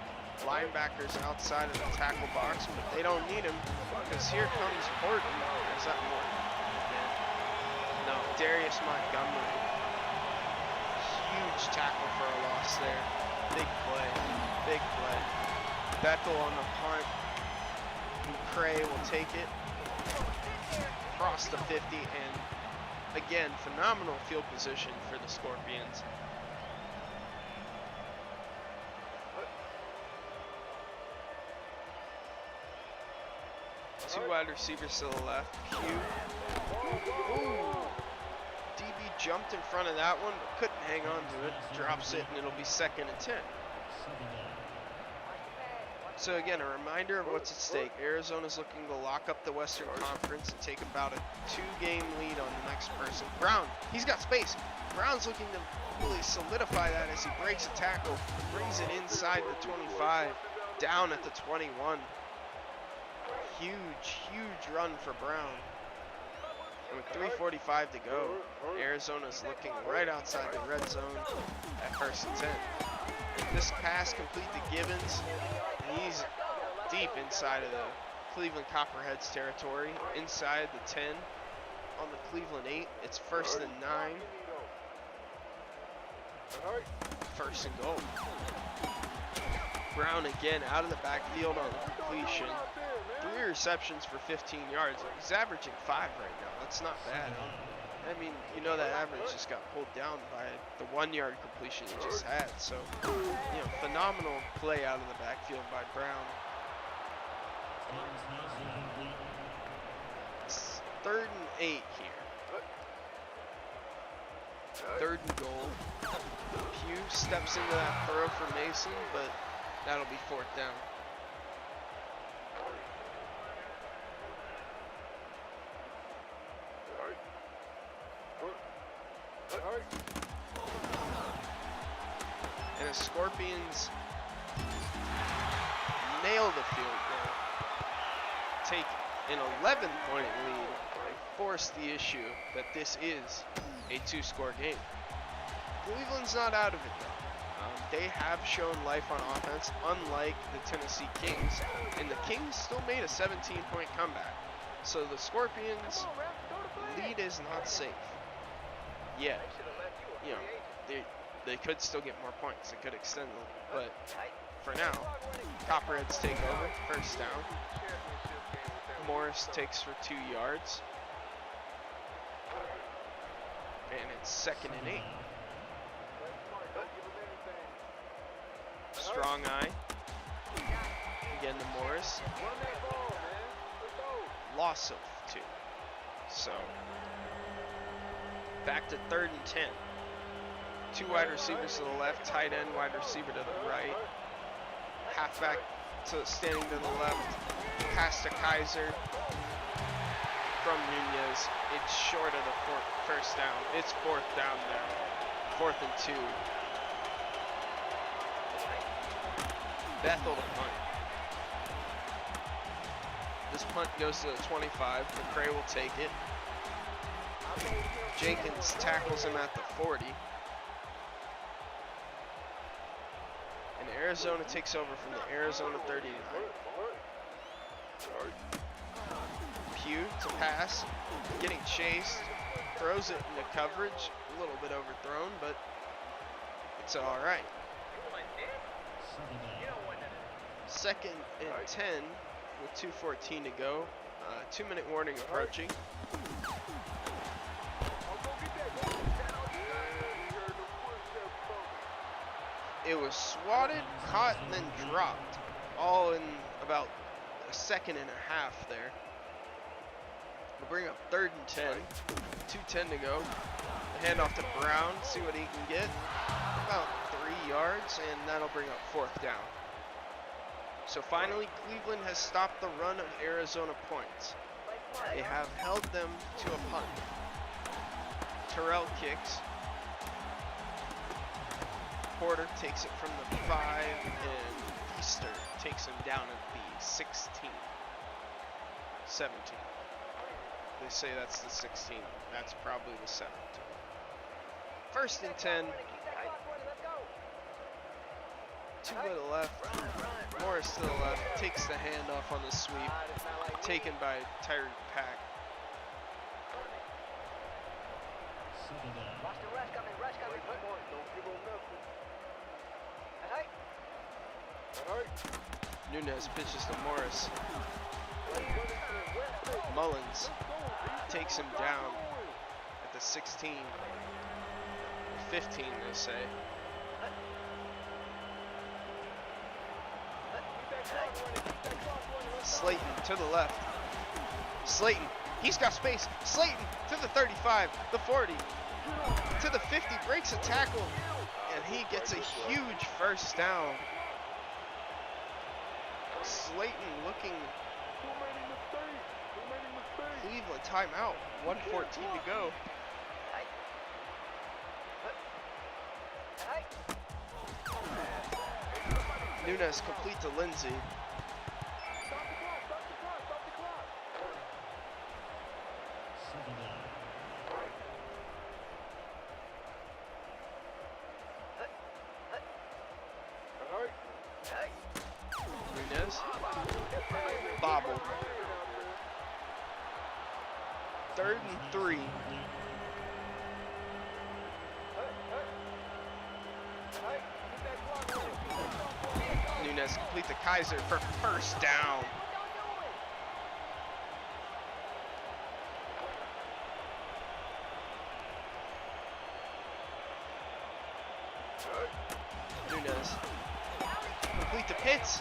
Linebackers outside of the tackle box, but they don't need him because here comes Horton. Is that Morton? Yeah. No, Darius Montgomery. Huge tackle for a loss there. Big play. Big play. Bethel on the punt. Cray will take it. Across the 50, and again, phenomenal field position for the Scorpions. Two wide receivers to the left. Pugh. Ooh. DB jumped in front of that one, but couldn't hang on to it. Drops it, and it'll be 2nd and 10. So again, a reminder of what's at stake. Arizona's looking to lock up the Western Conference and take about a 2-game lead on the next person. Brown, he's got space. Brown's looking to really solidify that as he breaks a tackle, brings it inside the 25, down at the 21. Huge run for Brown. And with 3:45 to go, Arizona's looking right outside the red zone at 1st and 10. This pass complete to Gibbons. He's deep inside of the Cleveland Copperheads territory, inside the 10 on the Cleveland 8. It's 1st and 9. 1st and goal. Brown again out of the backfield on the completion. 3 receptions for 15 yards. He's averaging 5 right now. That's not bad. I mean, you know that average just got pulled down by the 1-yard completion he just had. So, you know, phenomenal play out of the backfield by Brown. It's 3rd and 8 here. 3rd and goal. Pugh steps into that throw for Mason, but that'll be 4th down. And the Scorpions nail the field goal, take an 11-point lead, and force the issue that this is a 2-score game. Cleveland's not out of it though. They have shown life on offense, unlike the Tennessee Kings, and the Kings still made a 17-point comeback. So the Scorpions' lead is not safe yet. They should have left you a You free know, agent. they could still get more points. It could extend them, but Tight. for now, Copperheads take over, first down. Morris takes for 2 yards, and it's 2nd and 8. Strong eye. Again to Morris. Loss of 2. So back to 3rd and 10. 2 wide receivers to the left, tight end, wide receiver to the right. Halfback standing to the left. Pass to Kaiser from Nunez. It's short of the first down. It's 4th down now. 4th and 2. Bethel to punt. This punt goes to the 25. McCray will take it. Jenkins tackles him at the 40. And Arizona takes over from the Arizona 39. Pugh to pass. Getting chased. Throws it into coverage. A little bit overthrown, but it's all right. 2nd and 10 with 2:14 to go. 2-minute warning approaching. It was swatted, caught, and then dropped. All in about a 1.5 seconds there. We'll bring up 3rd and 10. 2:10 to go. The handoff to Brown. See what he can get. About 3 yards, and that'll bring up 4th down. So finally, Cleveland has stopped the run of Arizona points. They have held them to a punt. Terrell kicks. Porter takes it from the 5, and Easter takes him down at the 16. 17. They say that's the 16. That's probably the 17. 1st and 10. 2 to the left. Morris to the left. Takes the handoff on the sweep. Taken by Tyreek Pack. Watch the rush coming, rush coming. Don't give him nothing. Hey. Nunez pitches to Morris. Mullins takes him down at the 16. 15, they say. Slayton to the left. Slayton, he's got space. Slayton to the 35, the 40, to the 50, breaks a tackle, and he gets a huge first down. Slayton looking. Cleveland timeout. 1:14 to go. Nunez complete to Lindsey. Nunez. Bobble. 3rd and 3. Nunez complete to Kaiser for first down. Nunez complete to Pitts,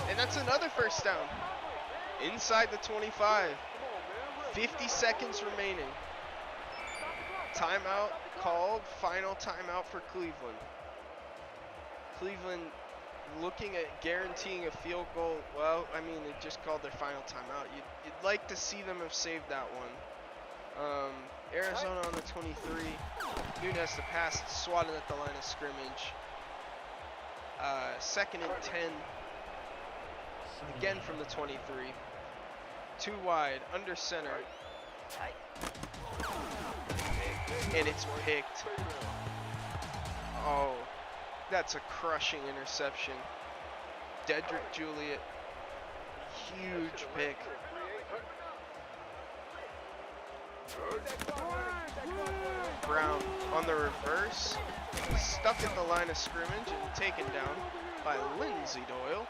and that's another first down. Inside the 25. 50 seconds remaining. Timeout called. Final timeout for Cleveland. Cleveland looking at guaranteeing a field goal. Well, I mean, they just called their final timeout. You'd like to see them have saved that one. Arizona on the 23. Nunez to pass, swatted at the line of scrimmage. 2nd and 10. Again from the 23. 2 wide, under center. And it's picked. Oh, That's a crushing interception. Dedrick Juliet, huge pick. Brown on the reverse, stuck at the line of scrimmage and taken down by Lindsey Doyle.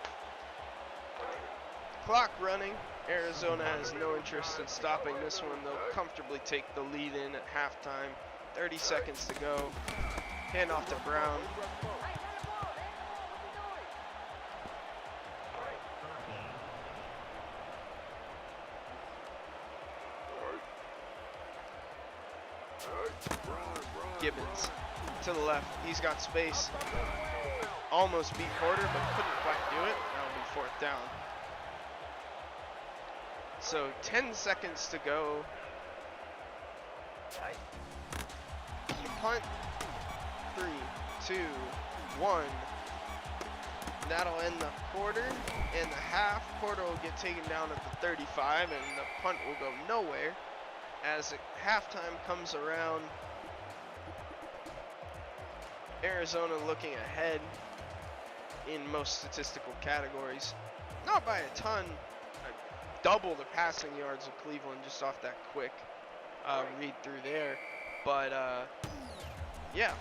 Clock running. Arizona has no interest in stopping this one. They'll comfortably take the lead in at halftime. 30 seconds to go. Hand off to Brown. Gibbons to the left. He's got space. Almost beat Porter, but couldn't quite do it. That'll be fourth down. So 10 seconds to go. Punt. 3, 2, 1. That'll end the quarter and the half. Porter will get taken down at the 35 and the punt will go nowhere. As halftime comes around, Arizona looking ahead in most statistical categories. Not by a ton. Double the passing yards of Cleveland just off that quick read through there. But yeah,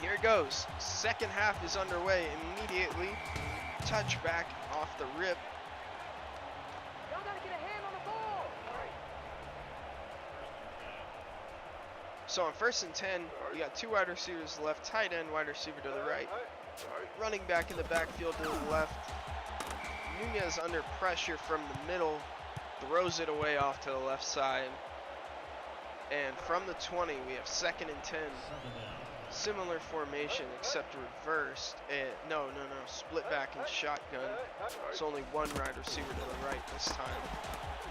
here it goes. Second half is underway immediately. Touchback off the rip. Y'all gotta get a hand on the ball. So on 1st and 10, we got two wide receivers left, tight end, wide receiver to the right. Running back in the backfield to the left. Nunez under pressure from the middle, throws it away off to the left side. And from the 20, we have 2nd and 10. Similar formation except reversed. No, split back and shotgun. It's only one wide receiver to the right this time.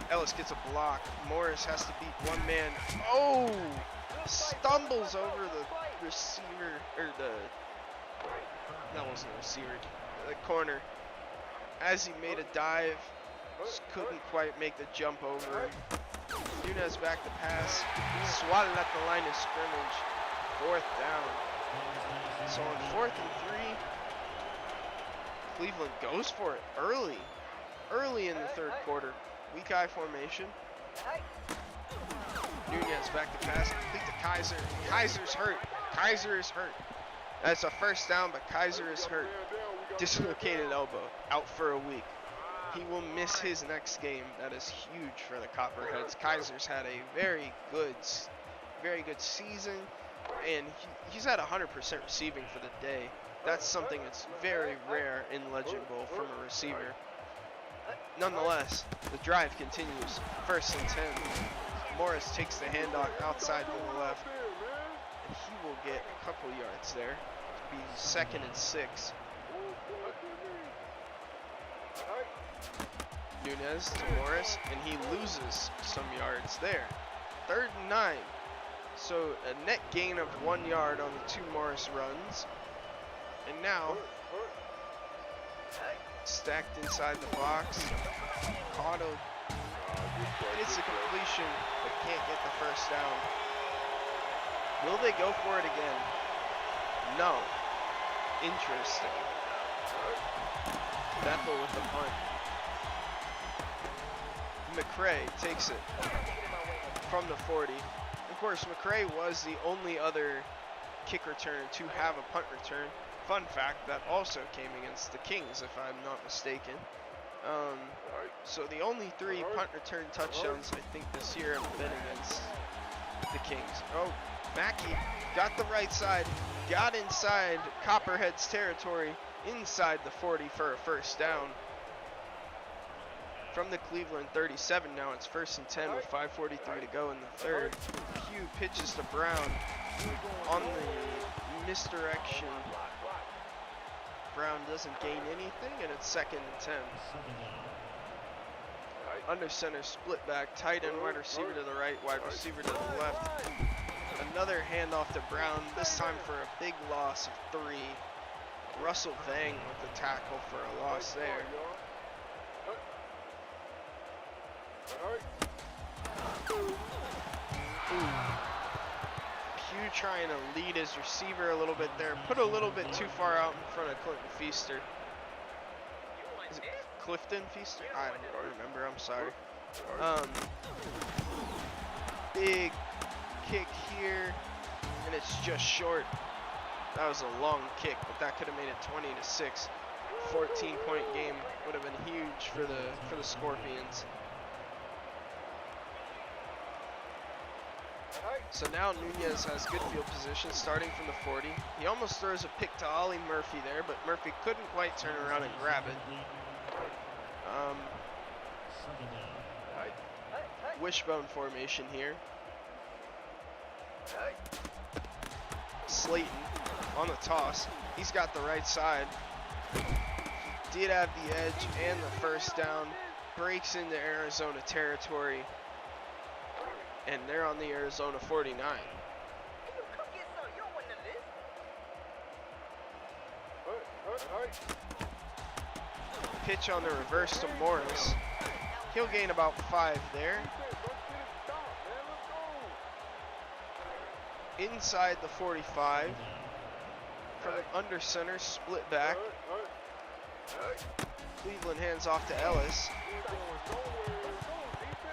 Ellis gets a block. Morris has to beat one man. Oh! Stumbles over the receiver, that wasn't a receiver, the corner. As he made a dive, just couldn't quite make the jump over him. Nunez back to pass, swatted at the line of scrimmage, fourth down. So on 4th and 3, Cleveland goes for it early in the third quarter. Weak eye formation. Nunez back to pass, complete to Kaiser. Kaiser's hurt. Kaiser is hurt. That's a first down, but Kaiser is hurt. Dislocated elbow, out for a week. He will miss his next game. That is huge for the Copperheads. Kaiser's had a very good season, and he's at 100% receiving for the day. That's something that's very rare in Legend Bowl from a receiver. Nonetheless, the drive continues. 1st and 10. Morris takes the handoff outside to the left, and he will get a couple yards there. It'll be 2nd and 6. Nunez to Morris, and he loses some yards there. 3rd and 9. So a net gain of 1 yard on the 2 Morris runs. And now, stacked inside the box. Cotto gets a completion, but can't get the first down. Will they go for it again? No. Interesting. Bethel with the punt. McCray takes it from the 40. Of course, McCray was the only other kick returner to have a punt return. Fun fact, that also came against the Kings, if I'm not mistaken. So the only 3 punt return touchdowns I think this year have been against the Kings. Oh, Mackey got the right side, got inside Copperhead's territory, inside the 40 for a first down. From the Cleveland 37 now, it's 1st and 10 with 5:43 to go in the third. Pugh pitches to Brown on the misdirection. Brown doesn't gain anything, and it's 2nd and 10. Under center, split back, tight end, wide receiver to the right, wide receiver to the left. Another handoff to Brown, this time for a big loss of 3. Russell Vang with the tackle for a loss there. Pew trying to lead his receiver a little bit there. Put a little bit too far out in front of Clinton Feaster. Is it Clifton Feaster? I don't remember. I'm sorry. Big kick here, and it's just short. That was a long kick, but that could have made it 20-6. 14-point game would have been huge for the Scorpions. So now Nunez has good field position, starting from the 40. He almost throws a pick to Ollie Murphy there, but Murphy couldn't quite turn around and grab it. Wishbone formation here. Slayton on the toss. He's got the right side. Did have the edge and the first down. Breaks into Arizona territory. And they're on the Arizona 49. Come get some. You don't want none of this. Pitch on the reverse to Morris. He'll gain about 5 there. Inside the 45. From under center, split back. Cleveland hands off to Ellis.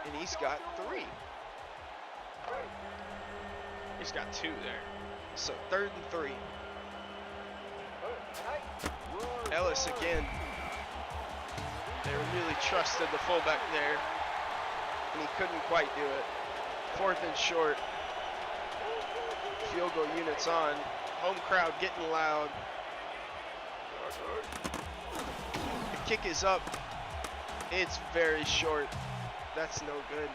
And he's got 3. He's got 2 there. So 3rd and 3. Ellis again. They really trusted the fullback there, and he couldn't quite do it. 4th and short. Field goal units on. Home crowd getting loud. The kick is up. It's very short. That's no good.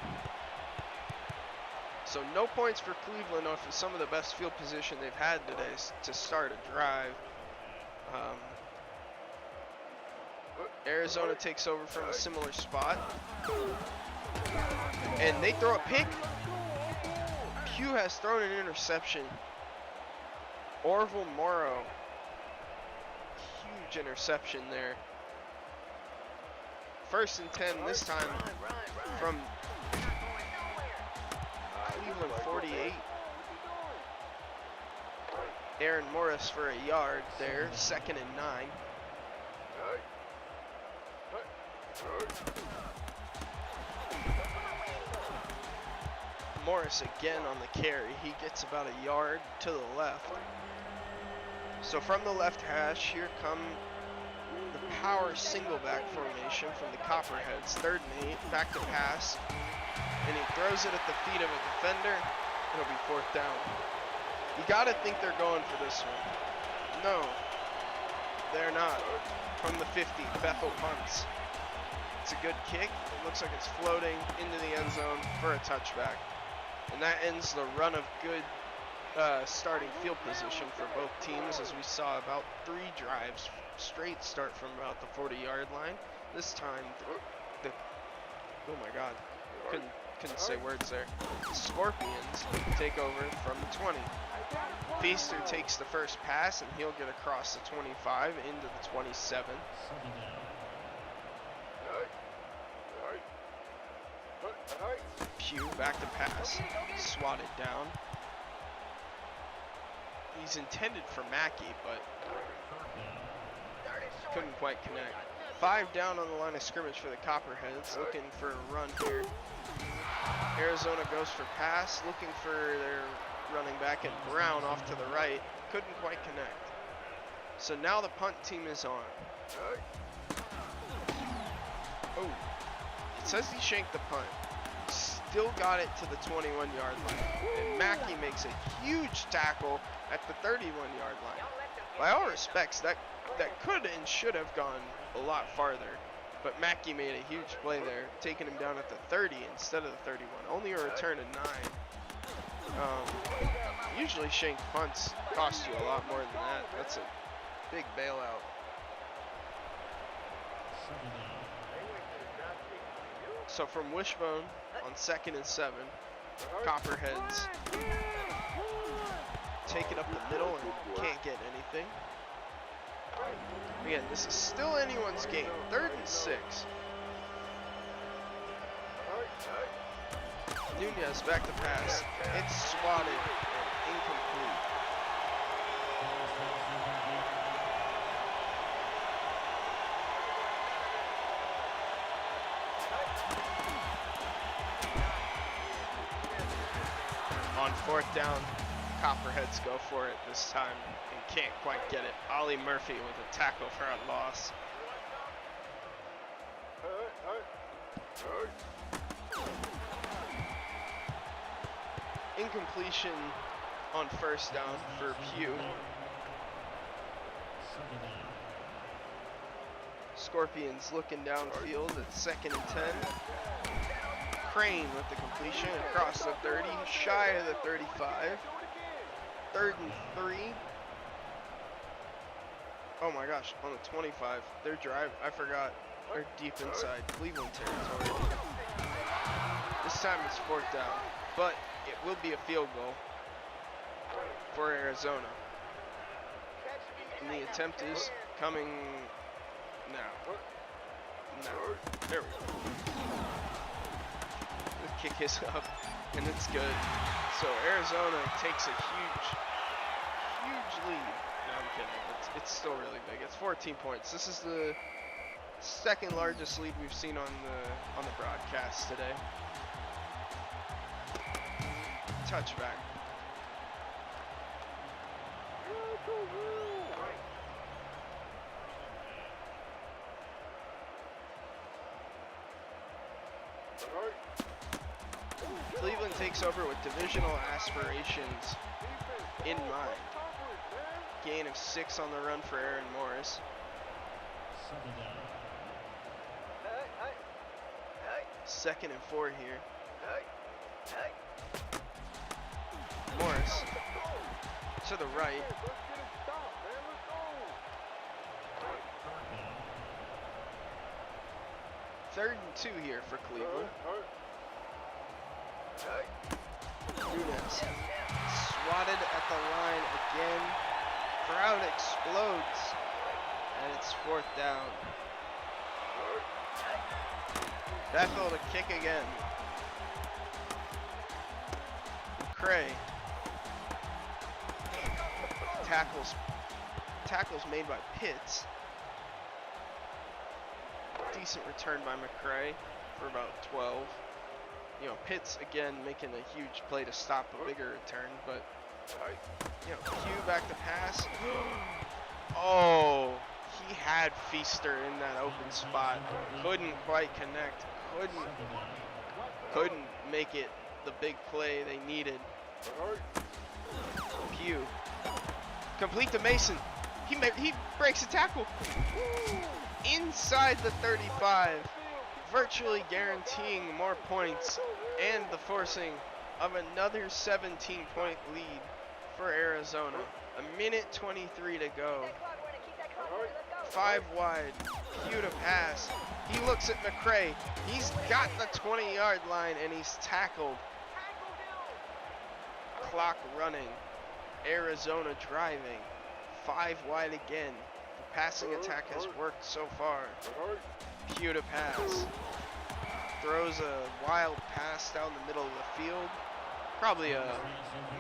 So no points for Cleveland off of some of the best field position they've had today to start a drive. Arizona takes over from a similar spot. And they throw a pick. Pugh has thrown an interception. Orville Morrow. Huge interception there. 1st and 10 this time from Cleveland 48. Aaron Morris for a yard there. 2nd and 9. Morris again on the carry. He gets about a yard to the left. So from the left hash, here come the power single back formation from the Copperheads. 3rd and 8, back to pass. And he throws it at the feet of a defender. It'll be 4th down. You gotta think they're going for this one. No, they're not. From the 50, Bethel punts. It's a good kick. It looks like it's floating into the end zone for a touchback. And that ends the run of good starting field position for both teams, as we saw about 3 drives straight start from about the 40-yard line. This time, oh my God, couldn't say words there. The Scorpions take over from the 20. Feaster takes the first pass, and he'll get across the 25 into the 27. Pugh back to pass, swatted down. He's intended for Mackey, but couldn't quite connect. 5 down on the line of scrimmage for the Copperheads, looking for a run here. Arizona goes for pass, looking for their running back, and Brown off to the right. Couldn't quite connect. So now the punt team is on. Oh, it says he shanked the punt. Still got it to the 21-yard line. And Mackey makes a huge tackle at the 31-yard line. By all respects, that could and should have gone a lot farther. But Mackey made a huge play there, taking him down at the 30 instead of the 31. Only a return of 9. Usually shanked punts cost you a lot more than that. That's a big bailout. So from Wishbone on 2nd and 7, Copperheads take it up the middle and can't get anything. Again, this is still anyone's game. 3rd and 6. Nunez back to pass. It's swatted. incomplete. On 4th down, Copperheads go for it this time and can't quite get it. Ollie Murphy with a tackle for a loss. Incompletion on 1st down for Pugh. Scorpions looking downfield at 2nd and 10. Crane with the completion across the 30, shy of the 35. 3rd and 3. Oh my gosh, on the 25. Their drive, I forgot, they're deep inside Cleveland territory. This time it's 4th down, but it will be a field goal for Arizona. And the attempt is coming now. No, there we go. The kick is up, and it's good. So Arizona takes a huge lead. No, I'm kidding. It's still really big. It's 14 points. This is the 2nd largest lead we've seen on the broadcast today. Touchback. Cleveland takes over with divisional aspirations in mind. Gain of 6 on the run for Aaron Morris. 2nd and 4 here. Morris to the right. Third and 2 here for Cleveland. Nunes swatted at the line again. Crowd explodes, and it's 4th down. Bethel to kick again. McCray. Tackles made by Pitts. Decent return by McCray for about 12. You know, Pitts again making a huge play to stop a bigger return, but you know, Q back to pass. Oh, he had Feaster in that open spot. Couldn't quite connect. Couldn't make it the big play they needed. Pugh. Complete to Mason. He breaks a tackle. Inside the 35. Virtually guaranteeing more points and the forcing of another 17-point lead for Arizona. 1:23 to go. 5 wide. Pugh to pass. He looks at McCray. He's got the 20-yard line and he's tackled. Clock running. Arizona driving. 5 wide again. The passing attack has worked so far. Pugh to pass. Throws a wild pass down the middle of the field. Probably a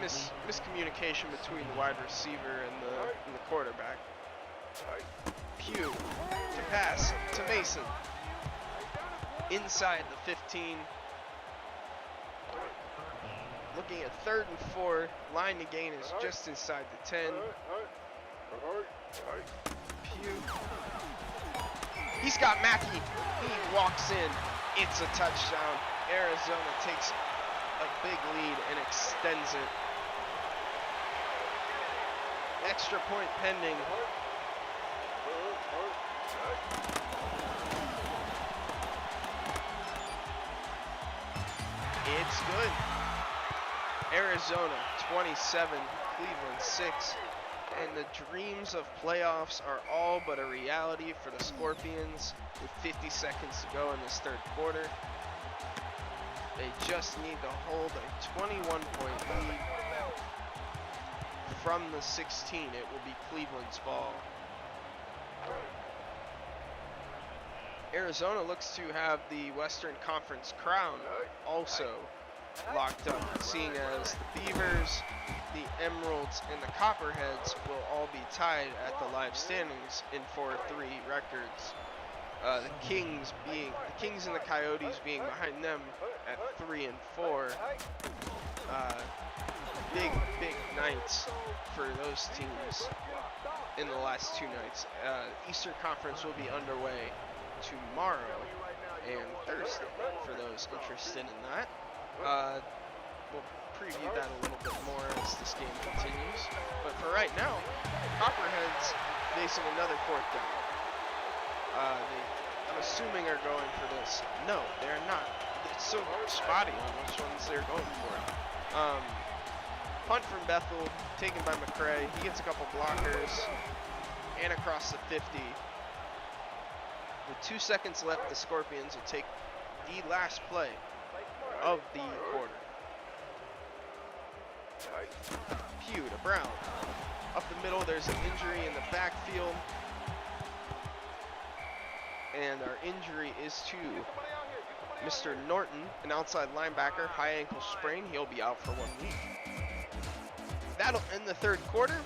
miscommunication between the wide receiver and the quarterback. Pugh to pass to Mason. Inside the 15. Looking at 3rd and 4. Line to gain is just inside the 10. Pugh. He's got Mackey. He walks in. It's a touchdown. Arizona takes a big lead and extends it. Extra point pending. It's good. Arizona 27, Cleveland 6. And the dreams of playoffs are all but a reality for the Scorpions with 50 seconds to go in this 3rd quarter. They just need to hold a 21-point lead from the 16. It will be Cleveland's ball. Arizona looks to have the Western Conference crown also locked up, seeing as the Beavers, the Emeralds, and the Copperheads will all be tied at the live standings in 4-3 records. The Kings and the Coyotes being behind them at 3 and 4. Big nights for those teams in the last 2 nights. Eastern Conference will be underway tomorrow and Thursday for those interested in that. We'll preview that a little bit more as this game continues. But for right now, Copperheads facing another 4th down. I'm assuming are going for this. No, they're not. It's so spotty on which ones they're going for. Punt from Bethel, taken by McCray. He gets a couple blockers and across the 50. With 2 seconds left, the Scorpions will take the last play of the quarter. Pugh to Brown. Up the middle, there's an injury in the backfield. And our injury is to Mr. Norton, an outside linebacker, high ankle sprain. He'll be out for 1 week. That'll end the 3rd quarter.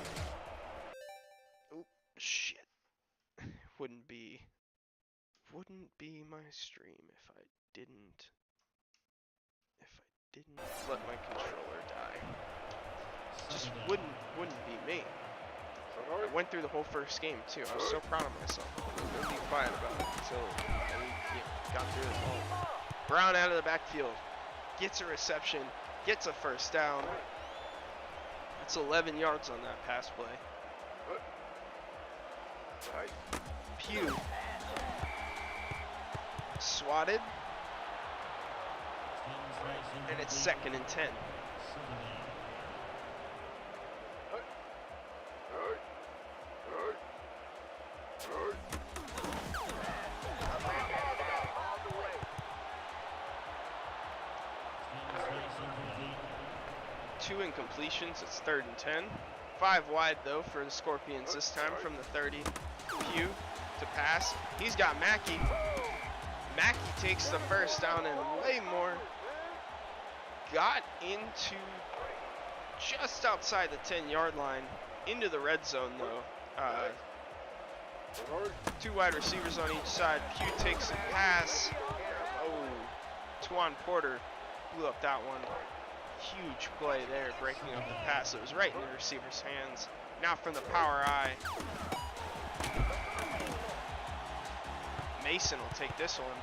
Oh, shit. Wouldn't be my stream if I didn't let my controller die. Just wouldn't be me. I went through the whole first game too. I was so proud of myself. I was gonna be quiet about it until I got through it all. Brown out of the backfield, gets a reception, gets a 1st down. That's 11 yards on that pass play. Pugh swatted, and it's 2nd and 10. Two incompletions, it's 3rd and 10. 5 wide though for the Scorpions this time from the 30. Pugh to pass. He's got Mackey. Mackey takes the 1st down and way more. Got into just outside the 10-yard line. Into the red zone though. 2 wide receivers on each side. Pugh takes a pass. Oh, Twan Porter blew up that one. Huge play there, breaking up the pass. It was right in the receiver's hands. Now from the power eye. Mason will take this one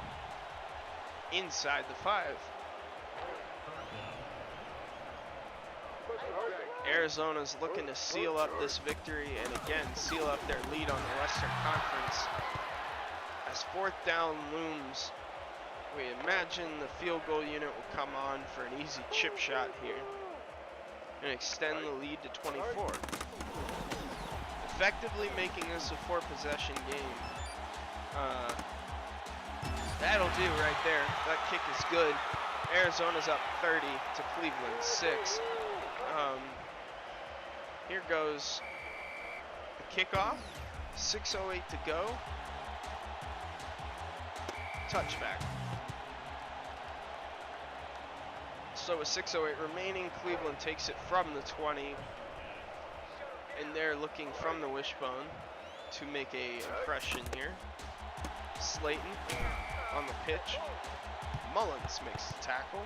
inside the 5. Arizona's looking to seal up this victory and again seal up their lead on the Western Conference. As 4th down looms, we imagine the field goal unit will come on for an easy chip shot here and extend the lead to 24. Effectively making this a 4-possession game. That'll do right there. That kick is good. Arizona's up 30 to Cleveland 6. Here goes the kickoff. 6:08 to go. Touchback. So with 6:08 remaining, Cleveland takes it from the 20. And they're looking from the wishbone to make a impression here. Slayton on the pitch. Mullins makes the tackle.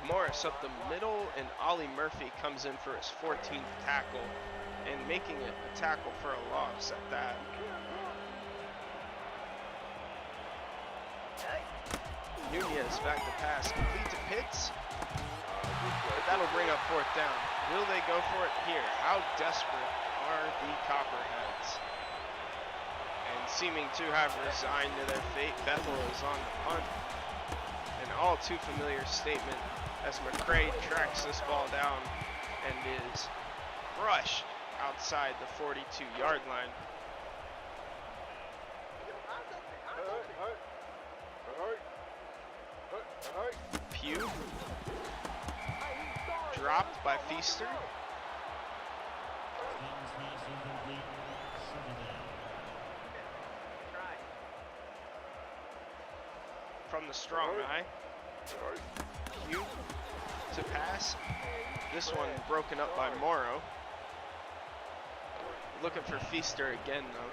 Morris up the middle, and Ollie Murphy comes in for his 14th tackle, and making it a tackle for a loss at that. Nunez back to pass, complete to Pitts. But that'll bring up 4th down. Will they go for it here? How desperate are the Copperheads? And seeming to have resigned to their fate, Bethel is on the punt. An all too familiar statement as McCray tracks this ball down and is brushed outside the 42-yard line. Pugh. Drop. by Feaster. Slayton's pass incomplete. Second down. Try. From the strong eye. Q to pass. This one broken up by Morrow. Looking for Feaster again though.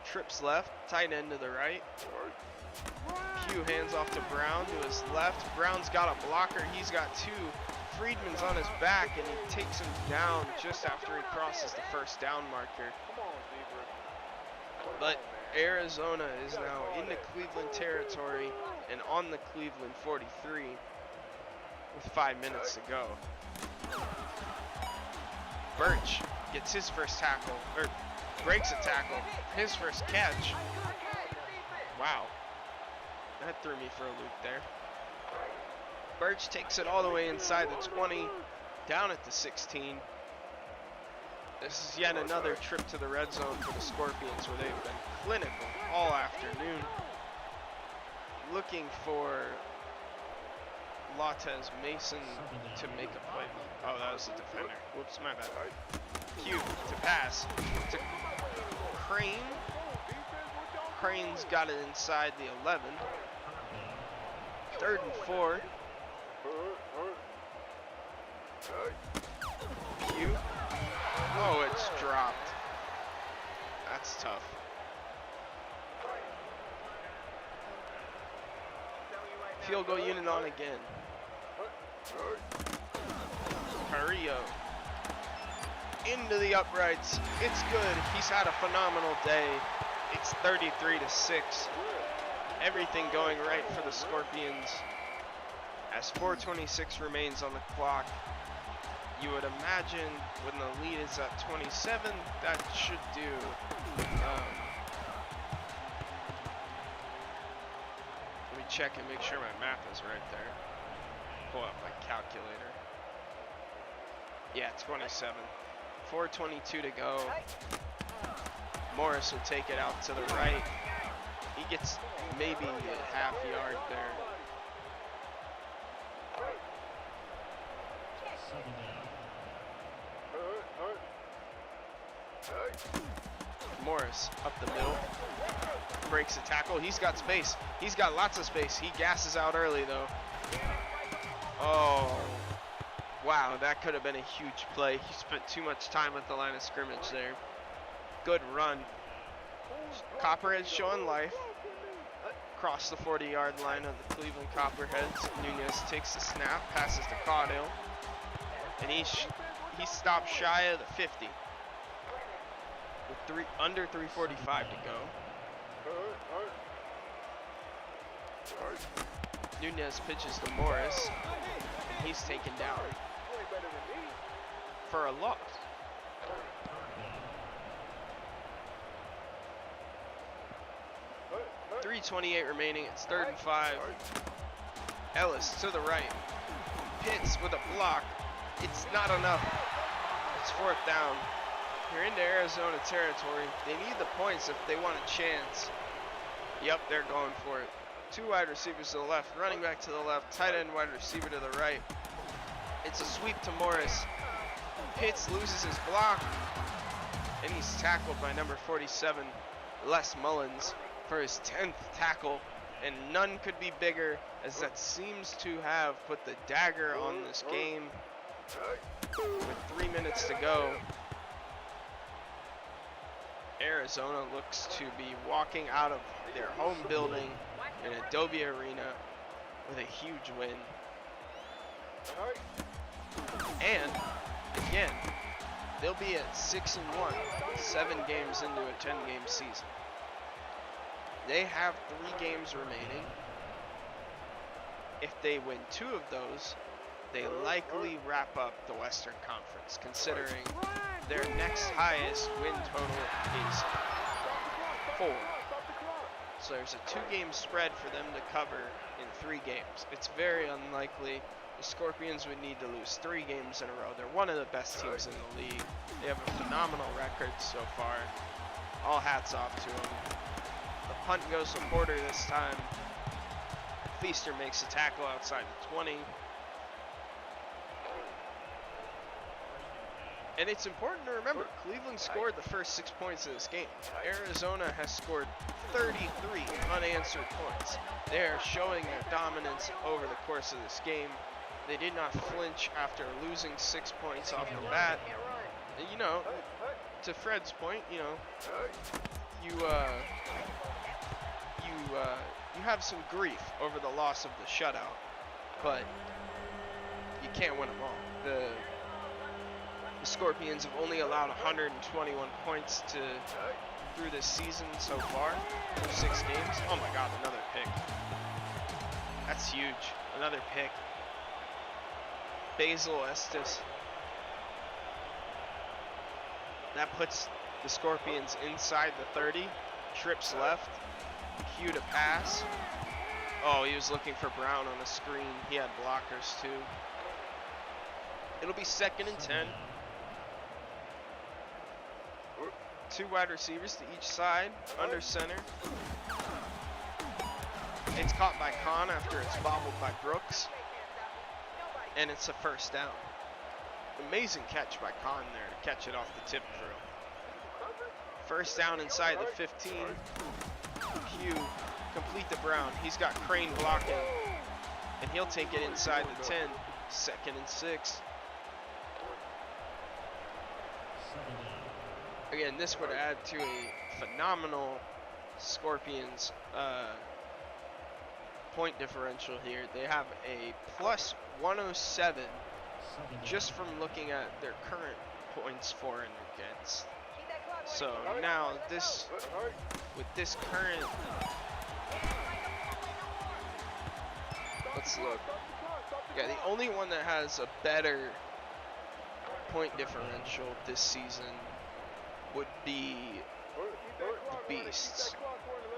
Trips left, tight end to the right. Q hands off to Brown to his left. Brown's got a blocker. He's got two. Friedman's on his back and he takes him down just after he crosses the first down marker. But Arizona is now into Cleveland territory and on the Cleveland 43 with 5 minutes to go. Birch gets his first tackle, or breaks a tackle, his first catch. Wow, that threw me for a loop there. Birch takes it all the way inside the 20, down at the 16. This is yet another trip to the red zone for the Scorpions where they've been clinical all afternoon. Looking for Latez Mason to make a play. Oh, that was the defender. Whoops, my bad. Q to pass to Crane. Crane's got it inside the 11. 3rd and 4. Q. Oh, it's dropped. That's tough. Field goal unit on again. Carrillo. Into the uprights. It's good. He's had a phenomenal day. It's 33-6. Everything going right for the Scorpions. As 4:26 remains on the clock, you would imagine when the lead is at 27, that should do. Let me check and make sure my math is right there. Pull up my calculator. Yeah, 27. 4:22 to go. Morris will take it out to the right. He gets maybe a half yard there. Second down. Morris up the middle. Breaks a tackle. He's got space. He's got lots of space. He gasses out early though. Oh. Wow, that could have been a huge play. He spent too much time at the line of scrimmage there. Good run. Copperhead's showing life. Across the 40-yard line of the Cleveland Copperheads. Nunez takes the snap, passes to Caudill. And he stopped shy of the 50. With under 3:45 to go. Nunez pitches to Morris. He's taken down for a loss. .328 remaining. It's 3rd and 5. Ellis to the right. Pitts with a block. It's not enough. It's 4th down. You're into Arizona territory. They need the points if they want a chance. Yep, they're going for it. 2 wide receivers to the left, running back to the left, tight end wide receiver to the right. It's a sweep to Morris. Pitts loses his block, and he's tackled by number 47, Les Mullins, for his 10th tackle. And none could be bigger, as that seems to have put the dagger on this game. With 3 minutes to go, Arizona looks to be walking out of their home building in Adobe Arena with a huge win. And again, they'll be at 6-1, 7 games into a 10-game season. They have 3 games remaining. If they win 2 of those, they likely wrap up the Western Conference, considering their next highest win total is 4. So there's a 2-game spread for them to cover in 3 games. It's very unlikely. The Scorpions would need to lose 3 games in a row. They're one of the best teams in the league. They have a phenomenal record so far. All hats off to them. The punt goes to Porter this time. Feaster makes a tackle outside the 20. And it's important to remember, Cleveland scored the first 6 points of this game. Arizona has scored 33 unanswered points. They're showing their dominance over the course of this game. They did not flinch after losing 6 points off the bat. And, you know, to Fred's point, you know, you have some grief over the loss of the shutout, but you can't win them all. The Scorpions have only allowed 121 points through this season so far, through 6 games. Oh my God, another pick. That's huge. Another pick. Basil Estes. That puts the Scorpions inside the 30. Trips left. Cue to pass. Oh, he was looking for Brown on the screen. He had blockers too. It'll be 2nd and 10. 2 wide receivers to each side, under center. It's caught by Khan after it's bobbled by Brooks. And it's a first down. Amazing catch by Khan there to catch it off the tip drill. First down inside the 15. Q, complete to Brown. He's got Crane blocking. And he'll take it inside the 10. 2nd and 6. Again, this would add to a phenomenal Scorpions point differential here. They have a plus 107 just from looking at their current points for and against. So now this, with this current, let's look. Yeah, the only one that has a better point differential this season would be the Beasts.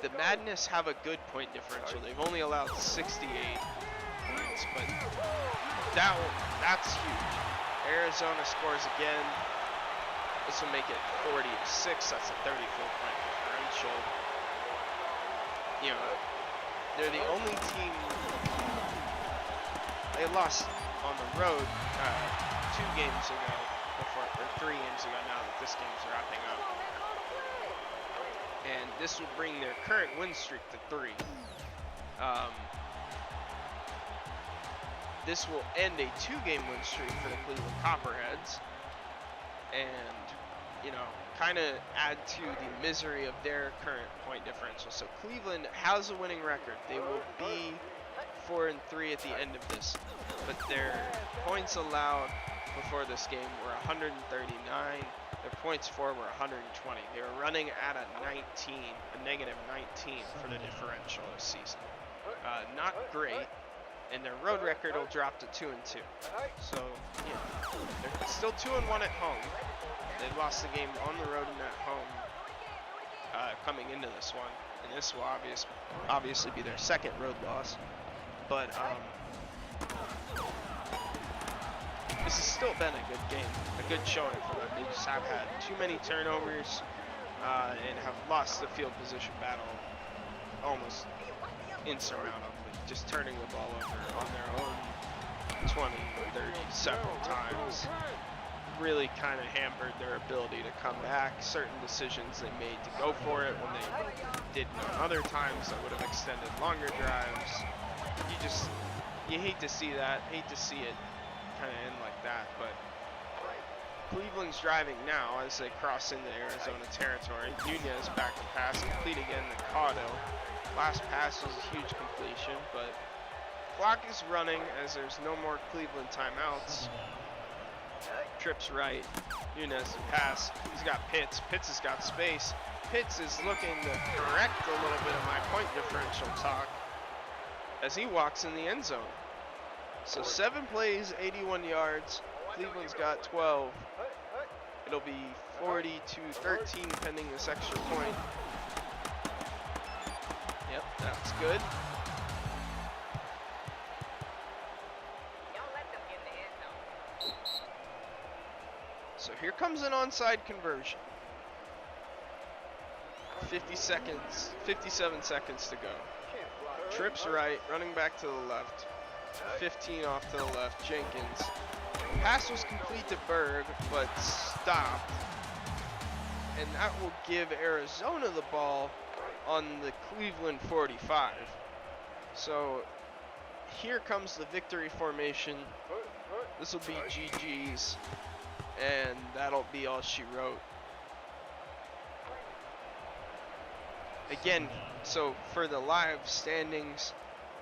The Madness have a good point differential. They've only allowed 68 points, but that's huge. Arizona scores again. This will make it 40-6. That's a 34-point differential. You know, they're the only team. They lost on the road 2 games ago, or 3 games ago now that this game's wrapping up. And this will bring their current win streak to 3. This will end a 2-game win streak for the Cleveland Copperheads, and, you know, kind of add to the misery of their current point differential. So Cleveland has a winning record. They will be 4-3 at the end of this, but their points allowed before this game were 139. Their points for were 120. They were running at a negative 19 for the differential this season. Not great, and their road record will drop to 2-2. So, yeah, they're still 2-1 at home. They lost the game on the road and at home coming into this one, and this will obviously be their 2nd road loss. But this has still been a good game, a good showing for them. They just have had too many turnovers and have lost the field position battle almost insurmountably, just turning the ball over on their own 20, 30 several times. Really kind of hampered their ability to come back. Certain decisions they made to go for it when they didn't on other times that would have extended longer drives. You hate to see that, hate to see it kind of end like that, but Cleveland's driving now as they cross into Arizona territory. Nunez back to pass, complete again to Caudo. Last pass was a huge completion, but clock is running as there's no more Cleveland timeouts. Trips right, Nunez to pass. He's got Pitts. Pitts has got space. Pitts is looking to correct a little bit of my point differential talk as he walks in the end zone. So 7 plays, 81 yards. Cleveland's got 12. It'll be 40-13 pending this extra point. Yep, that's good. So here comes an onside conversion. 57 seconds to go. Trips right, running back to the left. 15 off to the left, Jenkins. Pass was complete to Berg, but stopped. And that will give Arizona the ball on the Cleveland 45. So here comes the victory formation. This will be GG's, and that'll be all she wrote. Again, so for the live standings,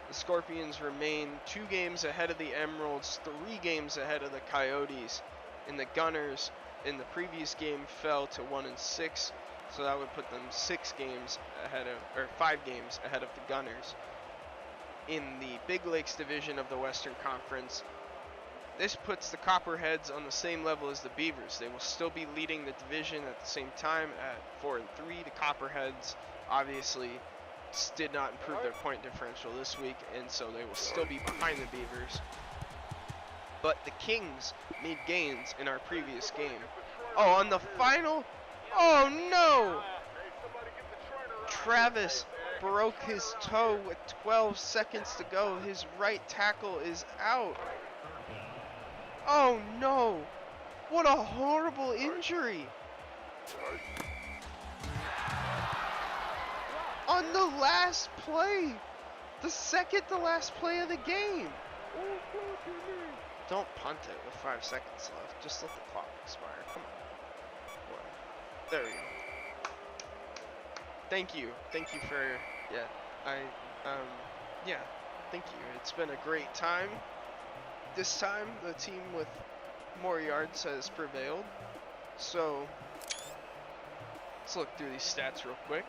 the Scorpions remain 2 games ahead of the Emeralds, 3 games ahead of the Coyotes, and the Gunners in the previous game fell to 1-6, so that would put them 6 games ahead of, or 5 games ahead of the Gunners. In the Big Lakes division of the Western Conference, this puts the Copperheads on the same level as the Beavers. They will still be leading the division at the same time at 4-3. The Copperheads obviously did not improve their point differential this week, and so they will still be behind the Beavers. But the Kings made gains in our previous game. Oh, on the final? Oh no! Travis broke his toe with 12 seconds to go. His right tackle is out. Oh no! What a horrible injury! On the last play! The second to last play of the game! Don't punt it with 5 seconds left. Just let the clock expire. Come on. Well, there we go. Thank you. Thank you for, yeah, thank you. It's been a great time. This time, the team with more yards has prevailed. So, let's look through these stats real quick.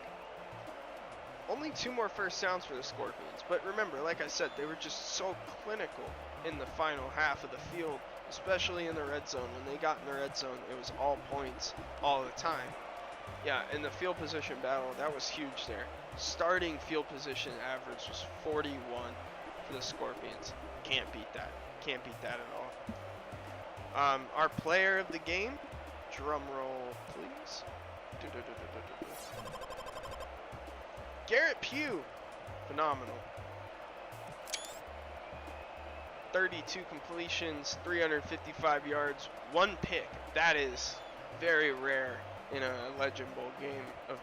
Only 2 more first downs for the Scorpions. But remember, like I said, they were just so clinical in the final half of the field, especially in the red zone. When they got in the red zone, it was all points all the time. Yeah, in the field position battle, that was huge there. Starting field position average was 41 for the Scorpions. Can't beat that. Can't beat that at all. Our player of the game, drum roll please. Garrett Pugh, phenomenal. 32 completions, 355 yards, 1 pick. That is very rare in a Legend Bowl game of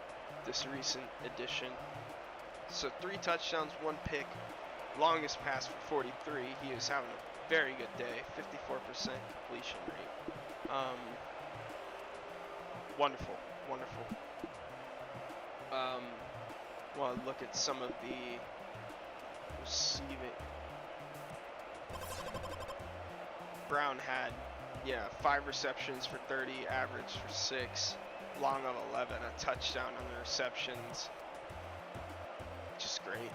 this recent edition. So 3 touchdowns, 1 pick, longest pass for 43. He is having a very good day, 54% completion rate. Wonderful, wonderful. Well, look at some of the receiving. Brown had, 5 receptions for 30, average for 6, long of 11, a touchdown on the receptions. Just great.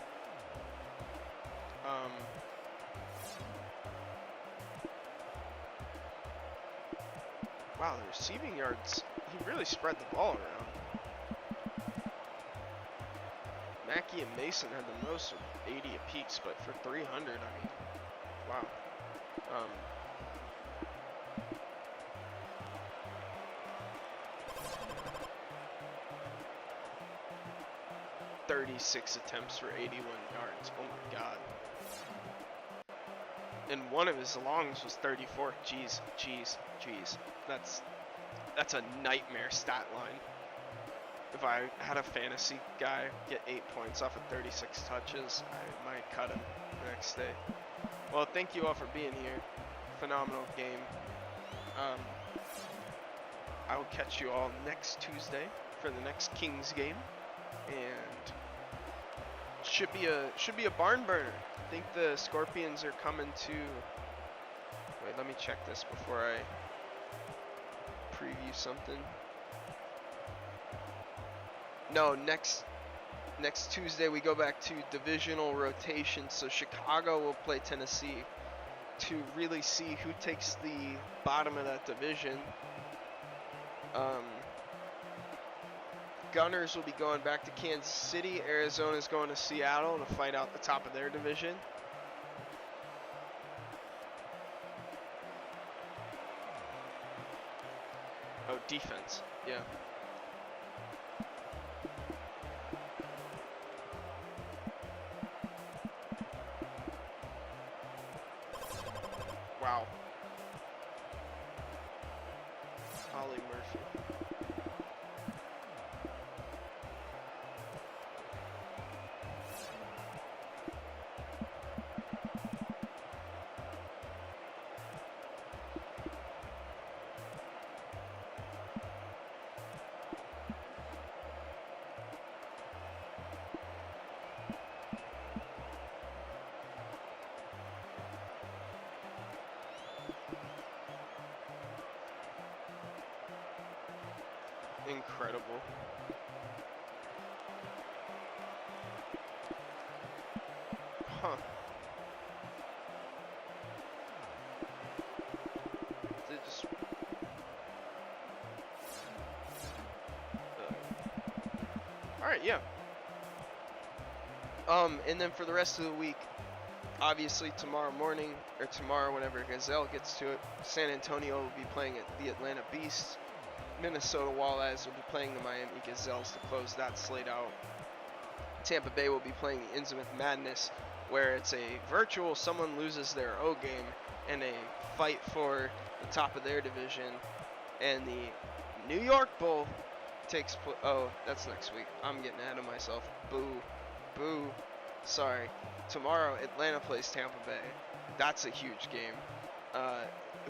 Wow, the receiving yards, he really spread the ball around. Mackey and Mason had the most of 80 apiece, but for 300, I mean, wow. 36 attempts for 81 yards. Oh my god. And one of his longs was 34. Jeez. That's a nightmare stat line. If I had a fantasy guy get 8 points off of 36 touches, I might cut him the next day. Well, thank you all for being here. Phenomenal game. I will catch you all next Tuesday for the next Kings game, and should be a barn burner. I think the Scorpions are coming to. Wait, let me check this before I preview something. No, next Tuesday we go back to divisional rotation, so Chicago will play Tennessee to really see who takes the bottom of that division. Gunners will be going back to Kansas City. Arizona's going to Seattle to fight out the top of their division. Oh, defense. Yeah. Wow. incredible. Huh. They just. Alright, yeah. And then for the rest of the week, obviously tomorrow morning, or tomorrow whenever Gazelle gets to it, San Antonio will be playing at the Atlanta Beasts. Minnesota Walleyes will be playing the Miami Gazelles to close that slate out. Tampa Bay will be playing the Innsmouth Madness, where it's a virtual someone loses their O game and a fight for the top of their division. And the New York Bowl takes oh, that's next week. I'm getting ahead of myself. Boo. Boo. Sorry. Tomorrow, Atlanta plays Tampa Bay. That's a huge game.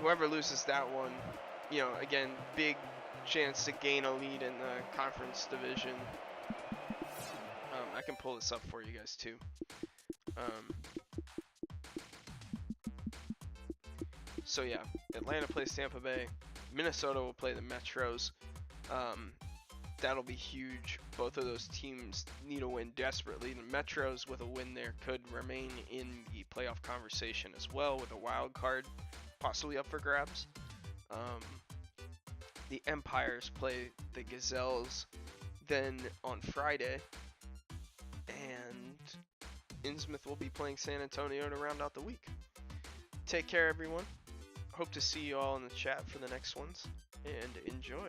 Whoever loses that one, you know, again, big chance to gain a lead in the conference division. I can pull this up for you guys too. So yeah, Atlanta plays Tampa Bay. Minnesota will play the Metros. That'll be huge. Both of those teams need a win desperately. The Metros, with a win there, could remain in the playoff conversation as well, with a wild card possibly up for grabs. The Empires play the Gazelles then on Friday, and Innsmouth will be playing San Antonio to round out the week. Take care, everyone. Hope to see you all in the chat for the next ones, and enjoy.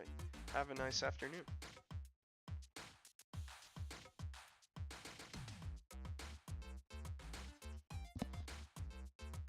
Have a nice afternoon.